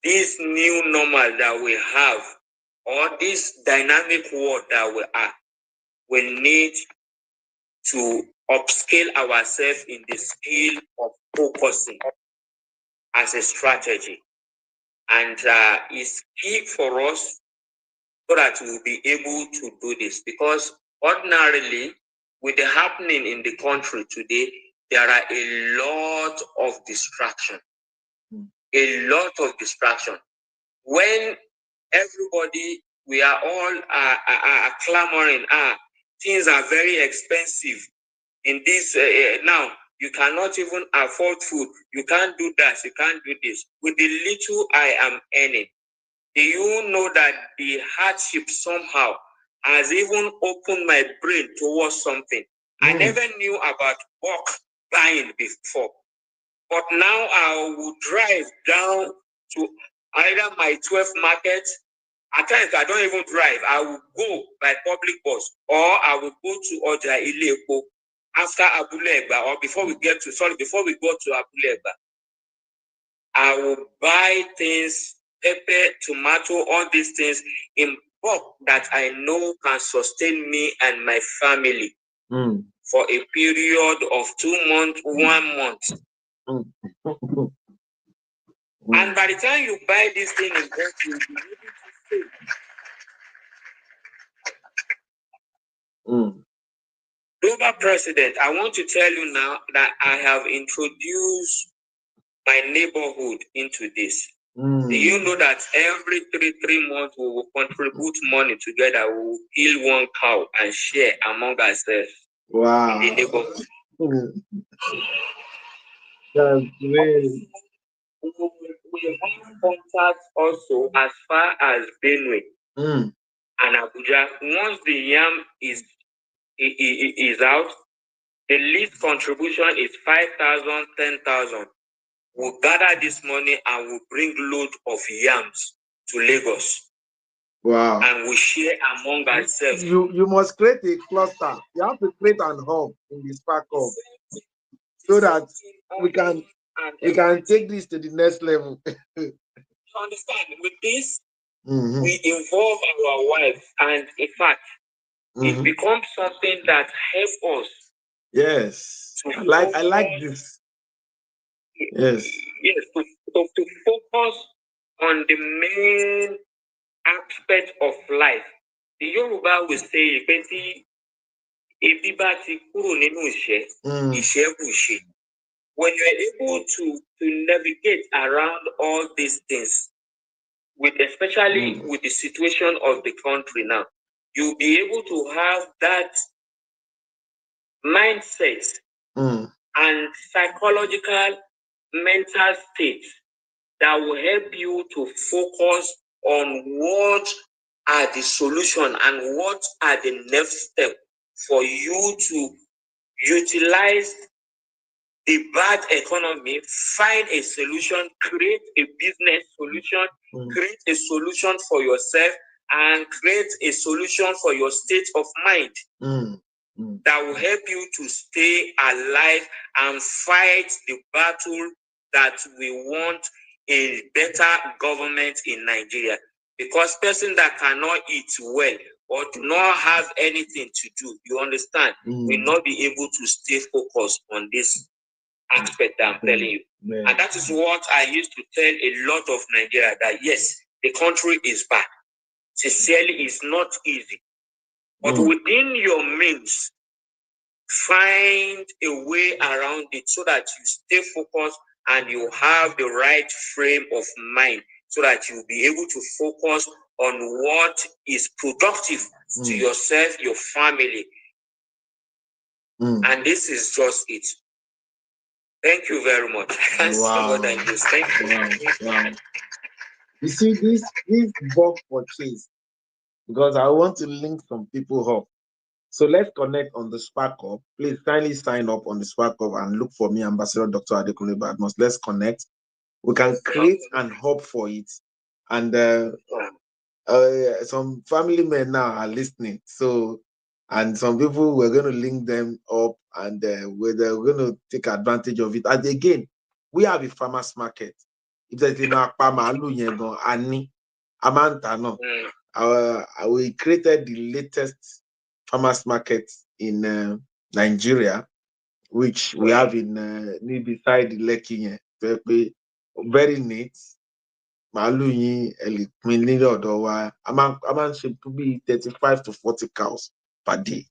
this new normal that we have, or this dynamic world that we are, we need to upscale ourselves in the skill of focusing as a strategy. And it's key for us so that we'll be able to do this. Because ordinarily, with the happening in the country today, there are a lot of distraction. A lot of distraction. When everybody, we are all clamoring, things are very expensive in this now. You cannot even afford food. You can't do that. You can't do this. With the little I am earning, do you know that the hardship somehow has even opened my brain towards something I never knew about bulk buying before? But now I will drive down to either my 12th market. At times I don't even drive. I will go by public bus, or I will go to Oja Ilepo after Abule Egba, or before we go to Abule Egba. I will buy things, pepper, tomato, all these things in bulk that I know can sustain me and my family for a period of 2 months, 1 month. And by the time you buy this thing in bulk, you'll be able to save. Global President, I want to tell you now that I have introduced my neighborhood into this. Do you know that every 3 months we will contribute money together? We will kill one cow and share among ourselves. Wow. In the neighborhood. That's great. We have contacts also as far as Benue and Abuja. Once the yam is out, the least contribution is 5,000, 10,000. We'll gather this money and we'll bring load of yams to Lagos. Wow. And we share among ourselves. You must create a cluster. You have to create an hub in this park hub so that we can take this to the next level. You understand? With this, we involve our wives, and in fact, it becomes something that helps us. Yes. I like this. Yes. Yes, to focus on the main aspect of life. The Yoruba will say, when you're able to navigate around all these things, especially with the situation of the country now, you'll be able to have that mindset and psychological mental state that will help you to focus on what are the solution and what are the next steps for you to utilize the bad economy, find a solution, create a business solution, create a solution for yourself, and create a solution for your state of mind that will help you to stay alive and fight the battle that we want a better government in Nigeria. Because person that cannot eat well or do not have anything to do, you understand, will not be able to stay focused on this aspect that I'm telling you. And that is what I used to tell a lot of Nigeria, that yes, the country is bad. Sincerely, it's not easy. But within your means, find a way around it so that you stay focused and you have the right frame of mind so that you'll be able to focus on what is productive to yourself, your family. And this is just it. Thank you very much. I can't say more than this. Thank you.
Wow. You see, this work for Chase, because I want to link some people up. So let's connect on the Spark Up. Please kindly sign up on the Spark Up and look for me, Ambassador Dr. Adekunle Badmus. Let's connect. We can create an hub for it. And some family men now are listening. So, and some people, we're going to link them up and we're going to take advantage of it. And again, we have a farmers market. If there's we created the latest farmers market in Nigeria, which we have in beside the Lekki. Very neat. Màálù yín ẹlẹ́pin nílé ọ̀dọ̀ wa a máa ń ṣe bí 35 to 40 cows per day.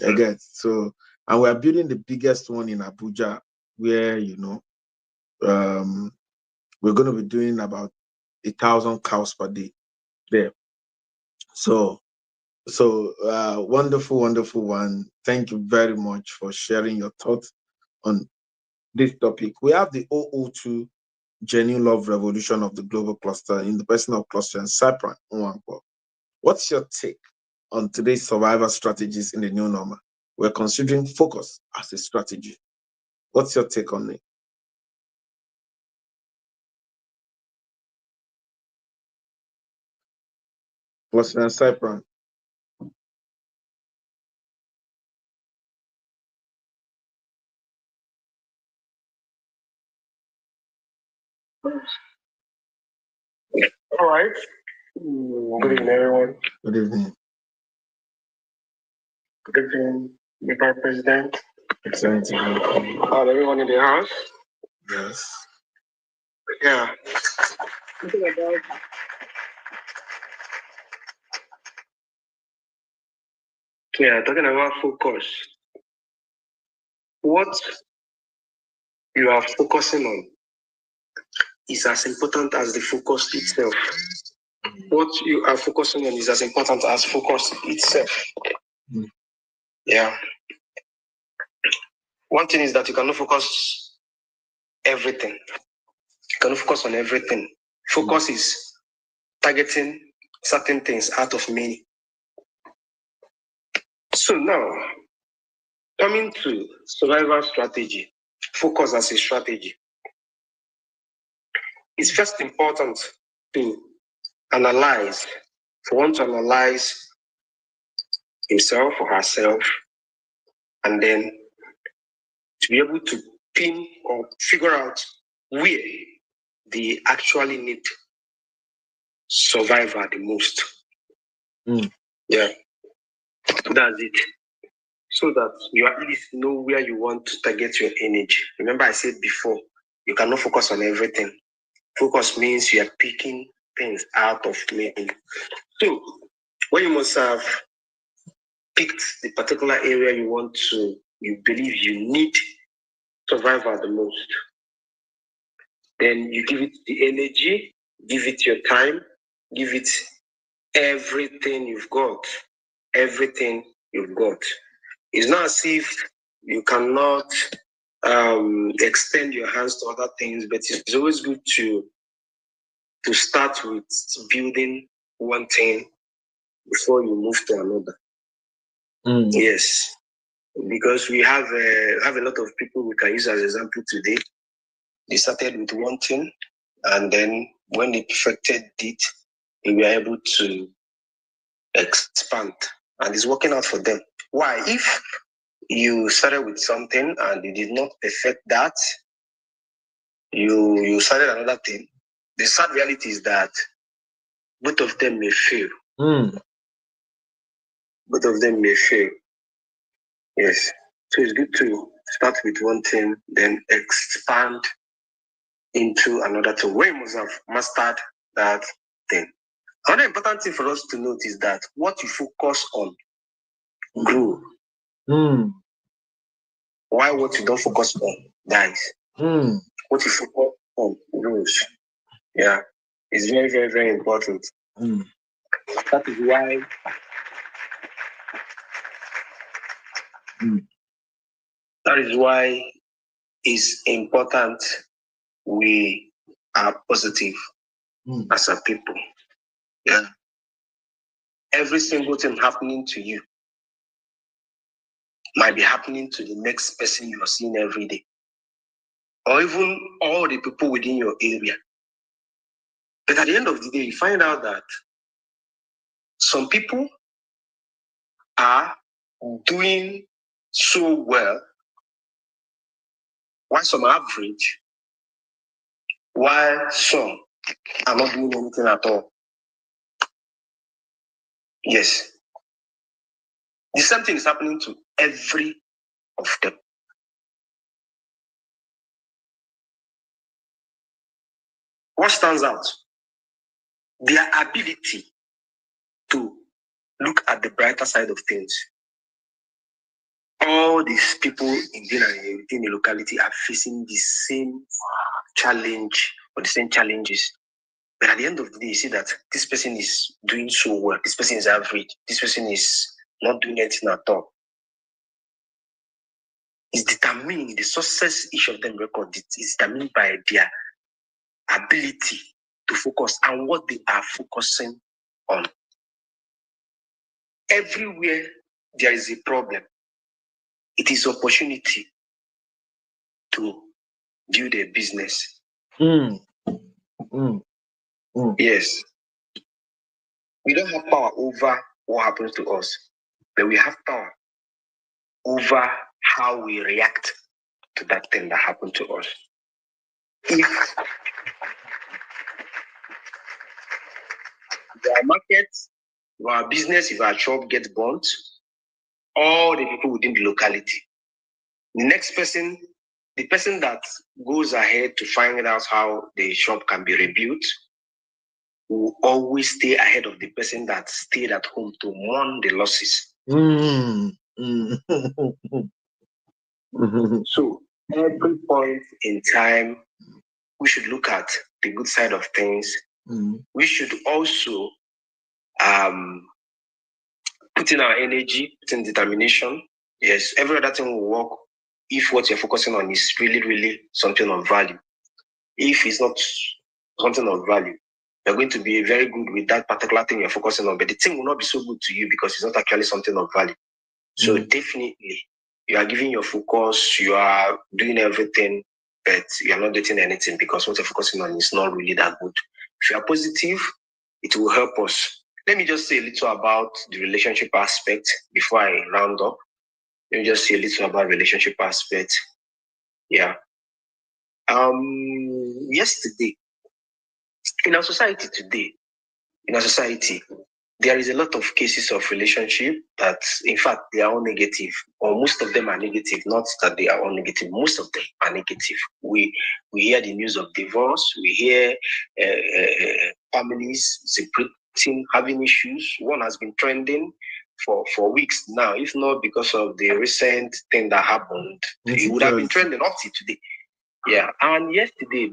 Again, so, and we are building the biggest one in Abuja, where we're going to be doing about 1,000 cows per day there. So wonderful one. Thank you very much for sharing your thoughts on this topic. We have the 002 Genuine Love Revolution of the Global Cluster in the person of Cluster and Cypran. What's your take on today's survival strategies in the new normal? We're considering focus as a strategy. What's your take on it? Cluster and Cypran.
All right. Good evening, everyone.
Good evening.
Good evening, Mr. President.
Excellent.
Everyone in the house.
Yes.
Yeah. Talking about focus. What you are focusing on is as important as the focus itself. What you are focusing on is as important as focus itself. Yeah. One thing is that you cannot focus everything. You cannot focus on everything. Focus is targeting certain things out of many. So now, coming to survival strategy, focus as a strategy. It's first important to analyze, for one to analyze himself or herself, and then to be able to pin or figure out where they actually need survival the most. Yeah, that's it. So that you at least know where you want to target your energy. Remember I said before, you cannot focus on everything. Focus means you are picking things out of many. So when you must have picked the particular area you believe you need survival the most, then you give it the energy, give it your time, give it everything you've got. Everything you've got. It's not as if you cannot extend your hands to other things, but it's always good to start with building one thing before you move to another. Yes. because we have a lot of people we can use as example today. They started with one thing, and then when they perfected it, they were able to expand, and it's working out for them. Why? If you started with something and you did not perfect that, you started another thing. The sad reality is that both of them may fail. Both of them may fail. Yes. So it's good to start with one thing, then expand into another thing. When you must have mastered that thing. Another important thing for us to note is that what you focus on grow. Why what you don't focus on dies. What you focus on grows. Yeah. It's very, very, very important. That is why that is why it's important we are positive as a people. Yeah. Every single thing happening to you might be happening to the next person you are seeing every day, or even all the people within your area. But at the end of the day, you find out that some people are doing so well, while some are average, while some are not doing anything at all. Yes. The same thing is happening to every of them. What stands out? Their ability to look at the brighter side of things. All these people within the locality are facing the same challenge or the same challenges. But at the end of the day, you see that this person is doing so well. This person is average. This person is not doing anything at all. It's determined, the success each of them record is determined by their ability to focus and what they are focusing on. Everywhere there is a problem, it is opportunity to build a business. Yes. We don't have power over what happens to us, but we have power over how we react to that thing that happened to us. If our market, if our business, if our shop gets burnt, all the people within the locality, the next person, the person that goes ahead to find out how the shop can be rebuilt, will always stay ahead of the person that stayed at home to mourn the losses. So every point in time, we should look at the good side of things. We should also put in our energy, put in determination. Yes, every other thing will work if what you're focusing on is really, really something of value. If it's not something of value, you're going to be very good with that particular thing you're focusing on, but the thing will not be so good to you because it's not actually something of value. So definitely, you are giving your focus, you are doing everything, but you're not getting anything because what you're focusing on is not really that good. If you are positive, it will help us. Let me just say a little about the relationship aspect before I round up. Let me just say a little about relationship aspect. Yeah. Yesterday, in our society today, there is a lot of cases of relationship that, in fact, they are all negative, or most of them are negative. Not that they are all negative, most of them are negative. We hear the news of divorce. We hear families separating, having issues. One has been trending for weeks now, if not because of the recent thing that happened. It would have been trending up to today. Yeah, and yesterday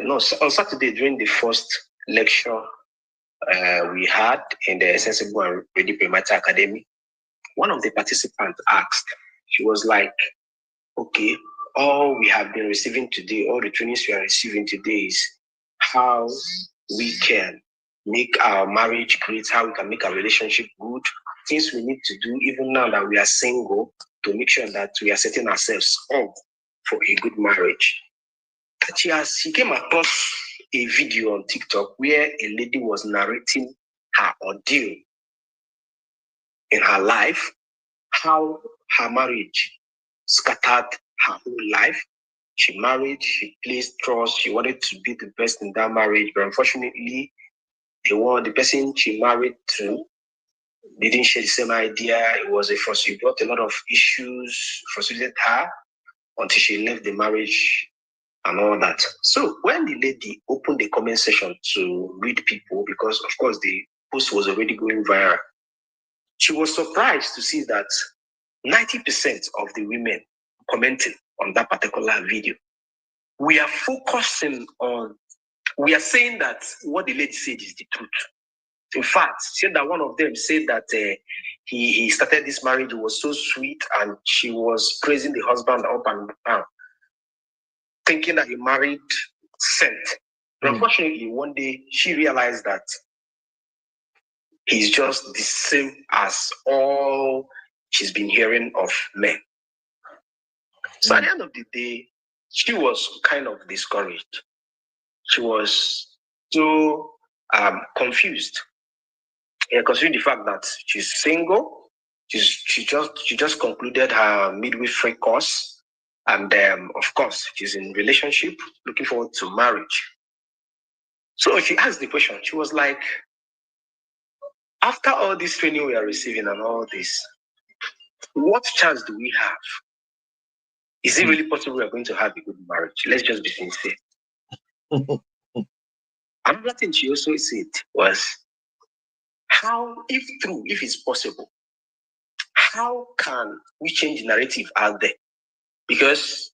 on Saturday during the first lecture we had in the Sensible and Ready Premature Academy, one of the participants asked, she was like, okay, all we have been receiving today, all the trainings we are receiving today is how we can make our marriage great, how we can make our relationship good, things we need to do even now that we are single to make sure that we are setting ourselves up for a good marriage. She came across a video on TikTok where a lady was narrating her ordeal in her life, how her marriage scattered her whole life. She married, she placed trust, she wanted to be the best in that marriage, but unfortunately, the person she married to didn't share the same idea. It was it brought a lot of issues, frustrated her until she left the marriage and all that. So when the lady opened the comment section to read people, because of course the post was already going viral, she was surprised to see that 90% of the women commenting on that particular video, we are saying that what the lady said is the truth. In fact, she said that one of them said that he started this marriage, it was so sweet, and she was praising the husband up and down, thinking that he married sent. But unfortunately, one day she realized that he's just the same as all she's been hearing of men. So at the end of the day, she was kind of discouraged. She was so confused. Considering the fact that she's single, she just concluded her midwifery course, and of course she's in relationship, looking forward to marriage. So she asked the question. She was like, after all this training we are receiving and all this, what chance do we have? Is it really possible we are going to have a good marriage? Let's just be sincere. Another thing she also said was, if it's possible, how can we change the narrative out there? Because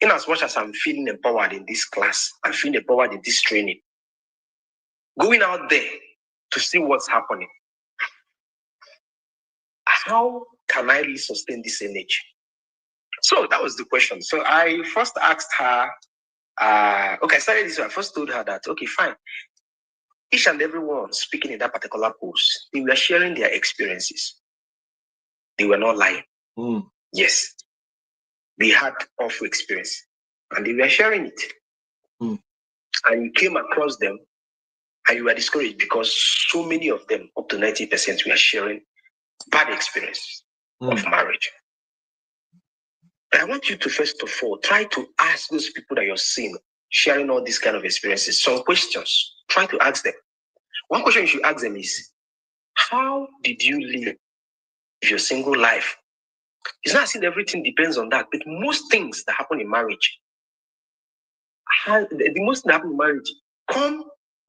in as much as I'm feeling empowered in this class, I'm feeling empowered in this training, going out there to see what's happening, how can I really sustain this energy? So that was the question. So I first asked her, I started this way. I first told her that, okay, fine. Each and everyone speaking in that particular post, they were sharing their experiences. They were not lying. Yes. They had awful experience and they were sharing it. And you came across them and you were discouraged because so many of them, up to 90%, were sharing bad experience of marriage. But I want you to, first of all, try to ask those people that you're seeing, sharing all these kind of experiences, some questions. Try to ask them. One question you should ask them is, how did you live your single life? It's not as if everything depends on that, but most things that happen in marriage, the most that happen in marriage come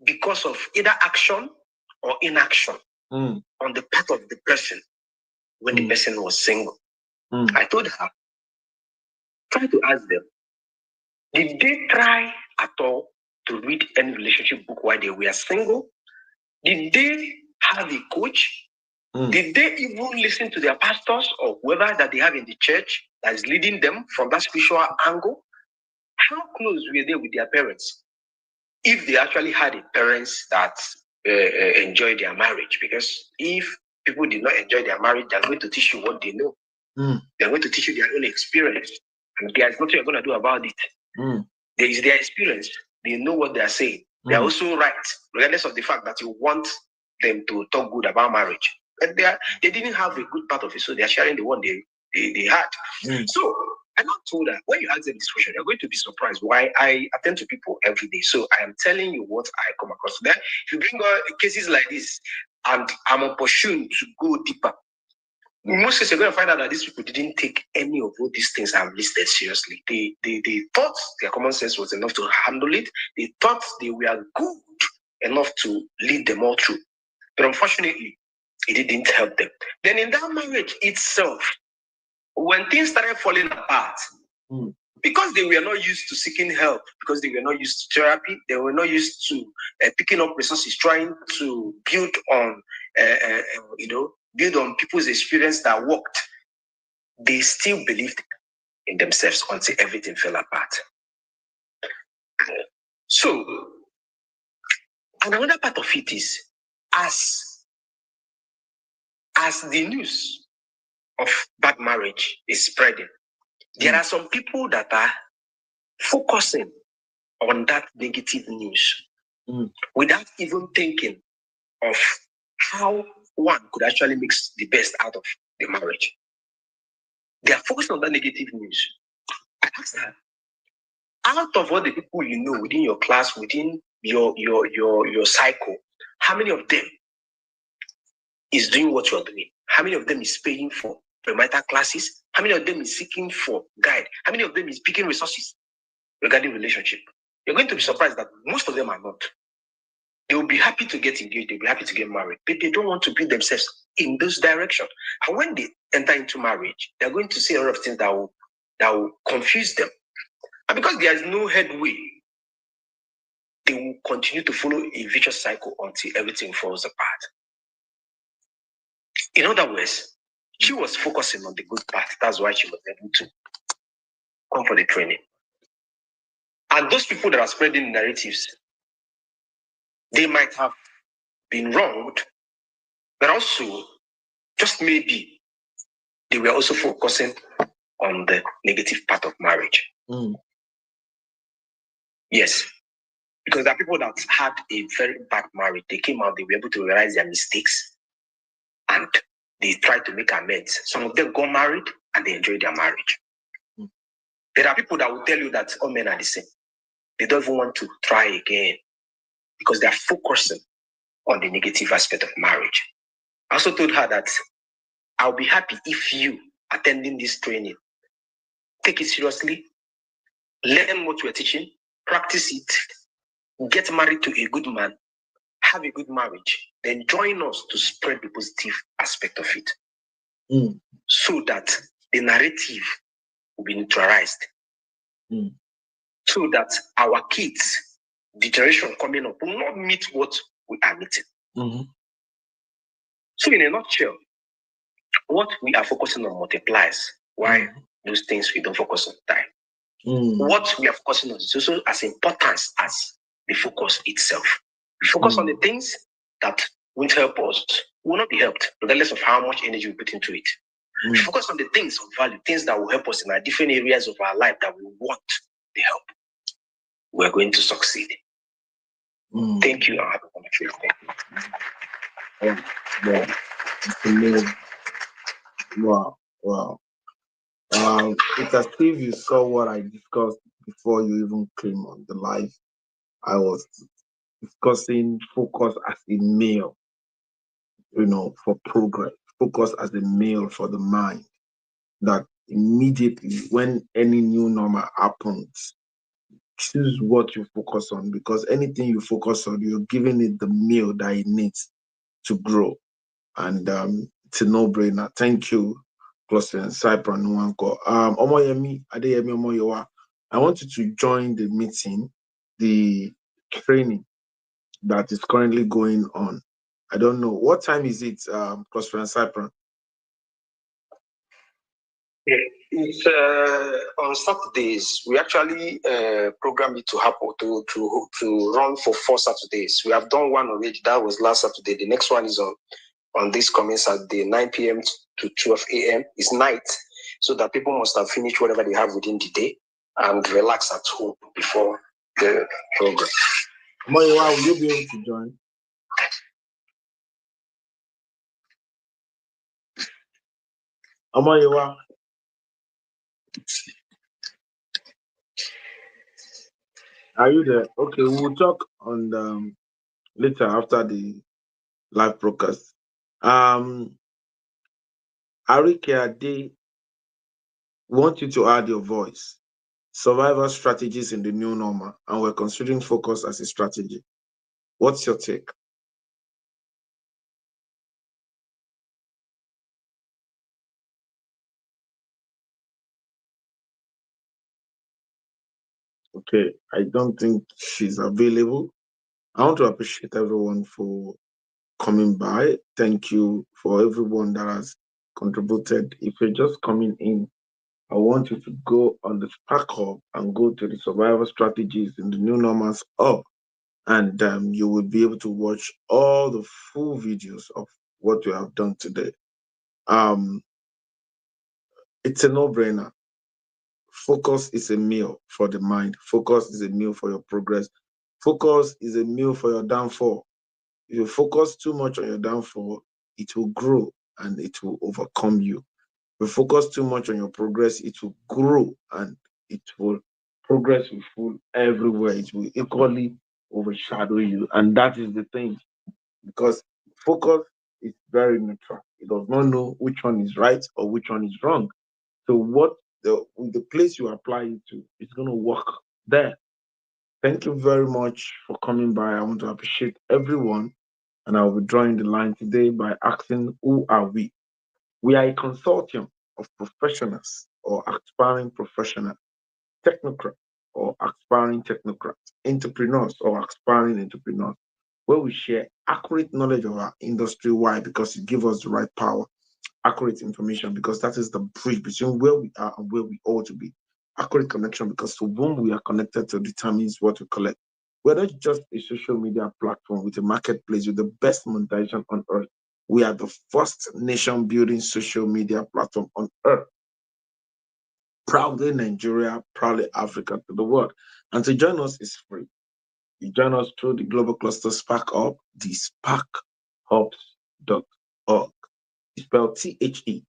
because of either action or inaction on the part of the person when the person was single. I told her, try to ask them, did they try at all to read any relationship book while they were single? Did they have a coach? Did they even listen to their pastors or whoever that they have in the church that is leading them from that spiritual angle? How close were they with their parents? If they actually had parents that enjoyed their marriage. Because if people did not enjoy their marriage, they're going to teach you what they know. They're going to teach you their own experience. And there's nothing you're going to do about it. There is their experience. They know what they are saying. They are also right, regardless of the fact that you want them to talk good about marriage. But they didn't have a good part of it, so they are sharing the one they had. So I now told her, when you ask them this question, you're going to be surprised why I attend to people every day. So I am telling you what I come across. Then if you bring cases like this, and I'm opportune to go deeper, in most cases, you're going to find out that these people didn't take any of all these things I've listed seriously. They thought their common sense was enough to handle it. They thought they were good enough to lead them all through. But unfortunately, it didn't help them. Then in that marriage itself, when things started falling apart, because they were not used to seeking help, because they were not used to therapy, they were not used to picking up resources, trying to build on, build on people's experience that worked, they still believed in themselves until everything fell apart. So, and another part of it is, as as the news of bad marriage is spreading, there are some people that are focusing on that negative news without even thinking of how one could actually make the best out of the marriage. They are focused on that negative news. I asked her, out of all the people you know within your class, within your cycle, how many of them is doing what you're doing? How many of them is paying for premarital classes? How many of them is seeking for guide? How many of them is picking resources regarding relationship? You're going to be surprised that most of them are not. They will be happy to get engaged, they'll be happy to get married, but they don't want to build themselves in this direction. And when they enter into marriage, they're going to see a lot of things that will confuse them. And because there is no headway, they will continue to follow a vicious cycle until everything falls apart. In other words, she was focusing on the good part. That's why she was able to come for the training. And those people that are spreading narratives, they might have been wronged, but also, just maybe, they were also focusing on the negative part of marriage. Yes. Because there are people that had a very bad marriage. They came out, they were able to realize their mistakes, and they tried to make amends. Some of them got married, and they enjoyed their marriage. There are people that will tell you that all men are the same. They don't even want to try again because they are focusing on the negative aspect of marriage. I also told her that I'll be happy if you attending this training take it seriously, learn what we're teaching, practice it, get married to a good man, have a good marriage, then join us to spread the positive aspect of it. So that the narrative will be neutralized. So that our kids, the generation coming up, will not meet what we are meeting. So in a nutshell, what we are focusing on multiplies. Why those things we don't focus on time? What we are focusing on is also as important as the focus itself. We focus on the things that won't help us, will not be helped, regardless of how much energy we put into it. We focus on the things of value, things that will help us in our different areas of our life that we want the help. We're going to succeed. Thank you. I have a
Wow. It's as if you saw what I discussed before you even came on the live. I was discussing focus as a meal, for progress, focus as a meal for the mind. That immediately when any new normal happens, choose what you focus on, because anything you focus on, you're giving it the meal that it needs to grow. And it's a no-brainer. Thank you, Cluster and Cypher Nwanko. Omoyemi, Adeyemi Omoyowa, I want you to join the meeting, the training that is currently going on. I don't know. What time is it, Cluster and Cypher?
It's on Saturdays. We actually program it to happen to run for 4 Saturdays. We have done one already. That was last Saturday. The next one is on this coming Saturday, 9 p.m. to 12 a.m. It's night, so that people must have finished whatever they have within the day and relax at home before the program.
Moyowa, will you be able to join? Moyowa. Are you there? Okay, we'll talk on the later after the live broadcast. Arike Ade, want you to add your voice. Survival strategies in the new normal, and we're considering focus as a strategy. What's your take? Okay, I don't think she's available. I want to appreciate everyone for coming by. Thank you for everyone that has contributed. If you're just coming in, I want you to go on the Spark Hub and go to the survival strategies in the new normals hub, and you will be able to watch all the full videos of what we have done today. It's a no-brainer. Focus is a meal for the mind. Focus is a meal for your progress. Focus is a meal for your downfall. If you focus too much on your downfall, it will grow and it will overcome you. If you focus too much on your progress, it will grow and it will progress will full everywhere. It will equally overshadow you. And that is the thing. Because focus is very neutral. It does not know which one is right or which one is wrong. So what the place you apply it to, it's going to work there. Thank you very much for coming by. I want to appreciate everyone, and I'll be drawing the line today by asking, who are we? We are a consortium of professionals or aspiring professionals, technocrats or aspiring technocrats, entrepreneurs or aspiring entrepreneurs, where we share accurate knowledge of our industry. Why? Because it gives us the right power, accurate information, because that is the bridge between where we are and where we ought to be. Accurate connection, because to whom we are connected to determines what we collect. We're not just a social media platform with a marketplace with the best monetization on earth. We are the first nation building social media platform on earth. Proudly Nigeria, proudly Africa to the world. And to join us is free. You join us through the Global Cluster Spark Hub, the sparkhubs.org. It's spelled SPARKHUBS.org.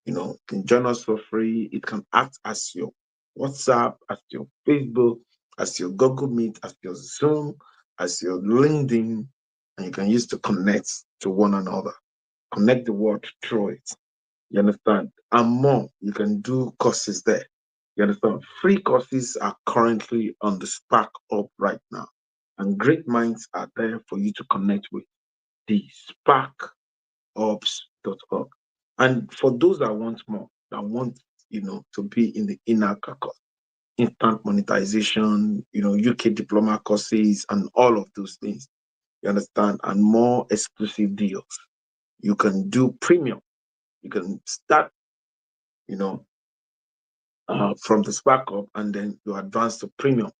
You can join us for free. It can act as your WhatsApp, as your Facebook, as your Google Meet, as your Zoom, as your LinkedIn, and you can use to connect to one another. Connect the world through it. You understand? And more, you can do courses there. You understand? Free courses are currently on the Spark Up right now. And great minds are there for you to connect with. The sparkhubs.org. And for those that want more, that want, to be in the inner caucus, instant monetization, UK diploma courses, and all of those things, you understand, and more exclusive deals. You can do premium. You can start, from the Spark Up, and then you advance to premium.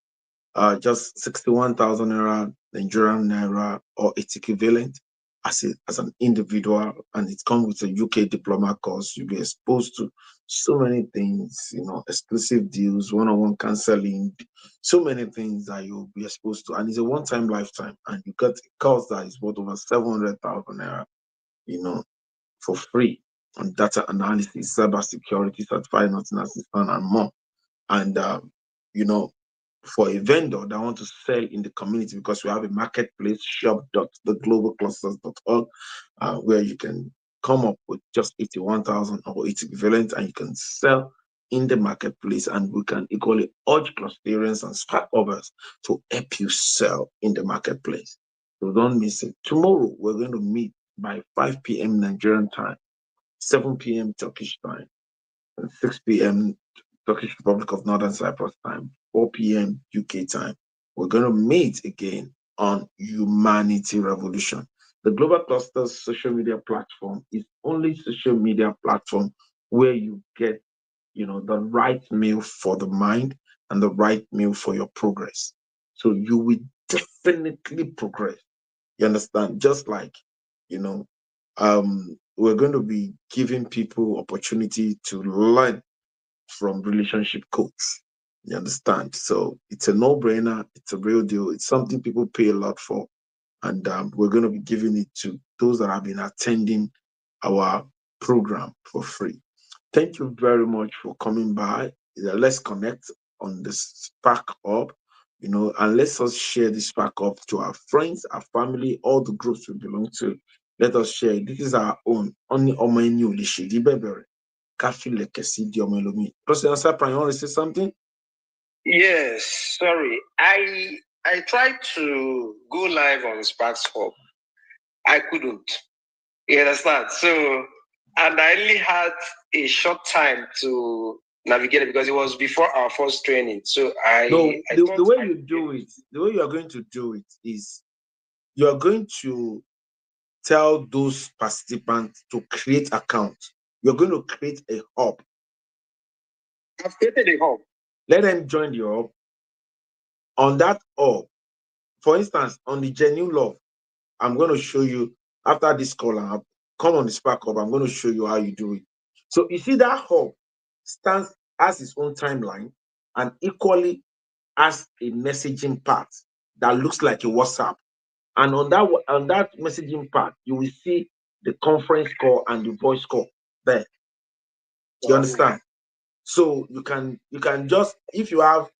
Just 61,000 naira, Nigerian naira, or its equivalent as an individual, and it comes with a UK diploma course. You'll be exposed to so many things, exclusive deals, one-on-one counseling, so many things that you'll be exposed to. And it's a one-time lifetime, and you get a course that is worth over 700,000 naira, for free on data analysis, cyber security, certified nursing assistant, and more. And for a vendor that want to sell in the community, because we have a marketplace, shop.theglobalclusters.org, where you can come up with just 81,000 or its equivalent, and you can sell in the marketplace, and we can equally urge clusterians and start others to help you sell in the marketplace. So don't miss it. Tomorrow, we're going to meet by 5 p.m. Nigerian time, 7 p.m. Turkish time, and 6 p.m. Turkish Republic of Northern Cyprus time, 4 p.m. UK time. We're going to meet again on Humanity Revolution. The Global Clusters social media platform is only social media platform where you get, the right meal for the mind and the right meal for your progress. So you will definitely progress. You understand? Just like, we're going to be giving people opportunity to learn from relationship coach. You understand? So it's a no-brainer. It's a real deal. It's something people pay a lot for. And we're going to be giving it to those that have been attending our program for free. Thank you very much for coming by. Let's connect on the Spark Up, and let's us share the Spark Up to our friends, our family, all the groups we belong to. Let us share. This is our own. Only Omainu Lishidi Bebere. President Sapra, you want to say something?
Yes, sorry. I tried to go live on Sparks Hub. I couldn't. You understand? So, and I only had a short time to navigate it because it was before our first training. So
the way you do it, the way you are going to do it is you are going to tell those participants to create accounts. You're going to create a hub.
I've created a hub.
Let them join your hub. on that hub, for instance, on the genuine love, I'm going to show you after this call. I'll come on the Spark Hub. I'm going to show you how you do it. So you see that hub stands as its own timeline and equally as a messaging part that looks like a WhatsApp. And on that messaging part, you will see the conference call and the voice call there. You understand? So you can just, if you have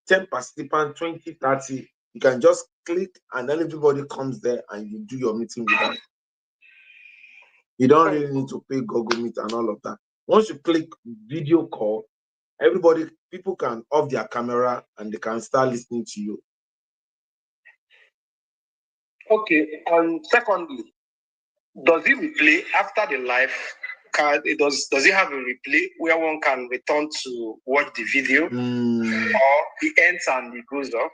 10 participants, 20, 30, you can just click and then everybody comes there and you do your meeting with them. You don't really need to pay Google Meet and all of that. Once you click video call, people can off their camera and they can start listening to you.
Okay, and secondly, does it replay after the live? Does it have a replay where one can return to watch the video, or it ends and it goes off?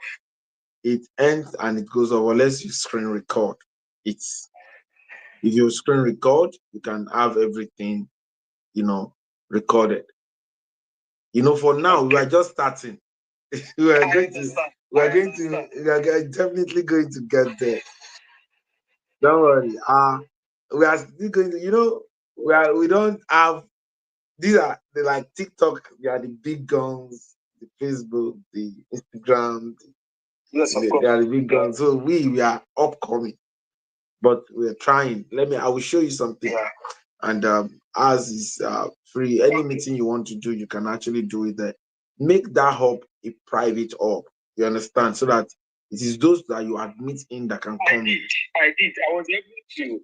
It ends and it goes off unless you screen record. If you screen record, you can have everything, recorded. For now, we are just starting. we are definitely going to get there. Don't worry. We are still going to, we don't have, these are the like TikTok, they are the big guns, the Facebook, the Instagram,
yes, of
they
course.
are the big guns. So we are upcoming, but we're trying. I will show you something.
Yeah.
And as is free, any meeting you want to do, you can actually do it there. Make that hub a private hub. You understand? So that it is those that you admit in that can come in.
I did. I was able to.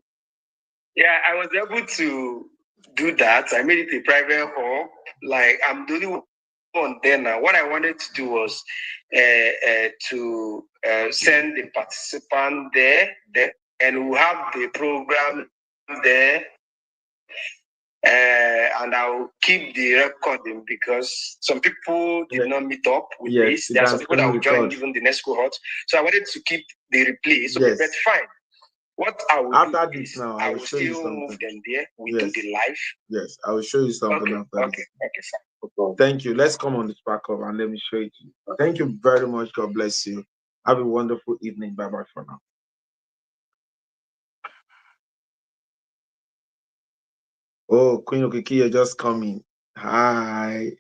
Yeah, I was able to do that. I made it a private hub. Like, I'm the only one there now. What I wanted to do was to send the participant there, and we'll have the program there. And I'll keep the recording because some people did not meet up with this. There are some people that will join even the next cohort. So I wanted to keep the replay. So that's fine. What I will
after
do
this
is
now,
I will still move them there. We do the live.
Yes, I will show you something after
this. Okay, fine.
Thank you. Let's come on the Spark Up and let me show it to you. Thank you very much. God bless you. Have a wonderful evening. Bye-bye for now. Oh, Queen Okiki, you're just coming. Hi.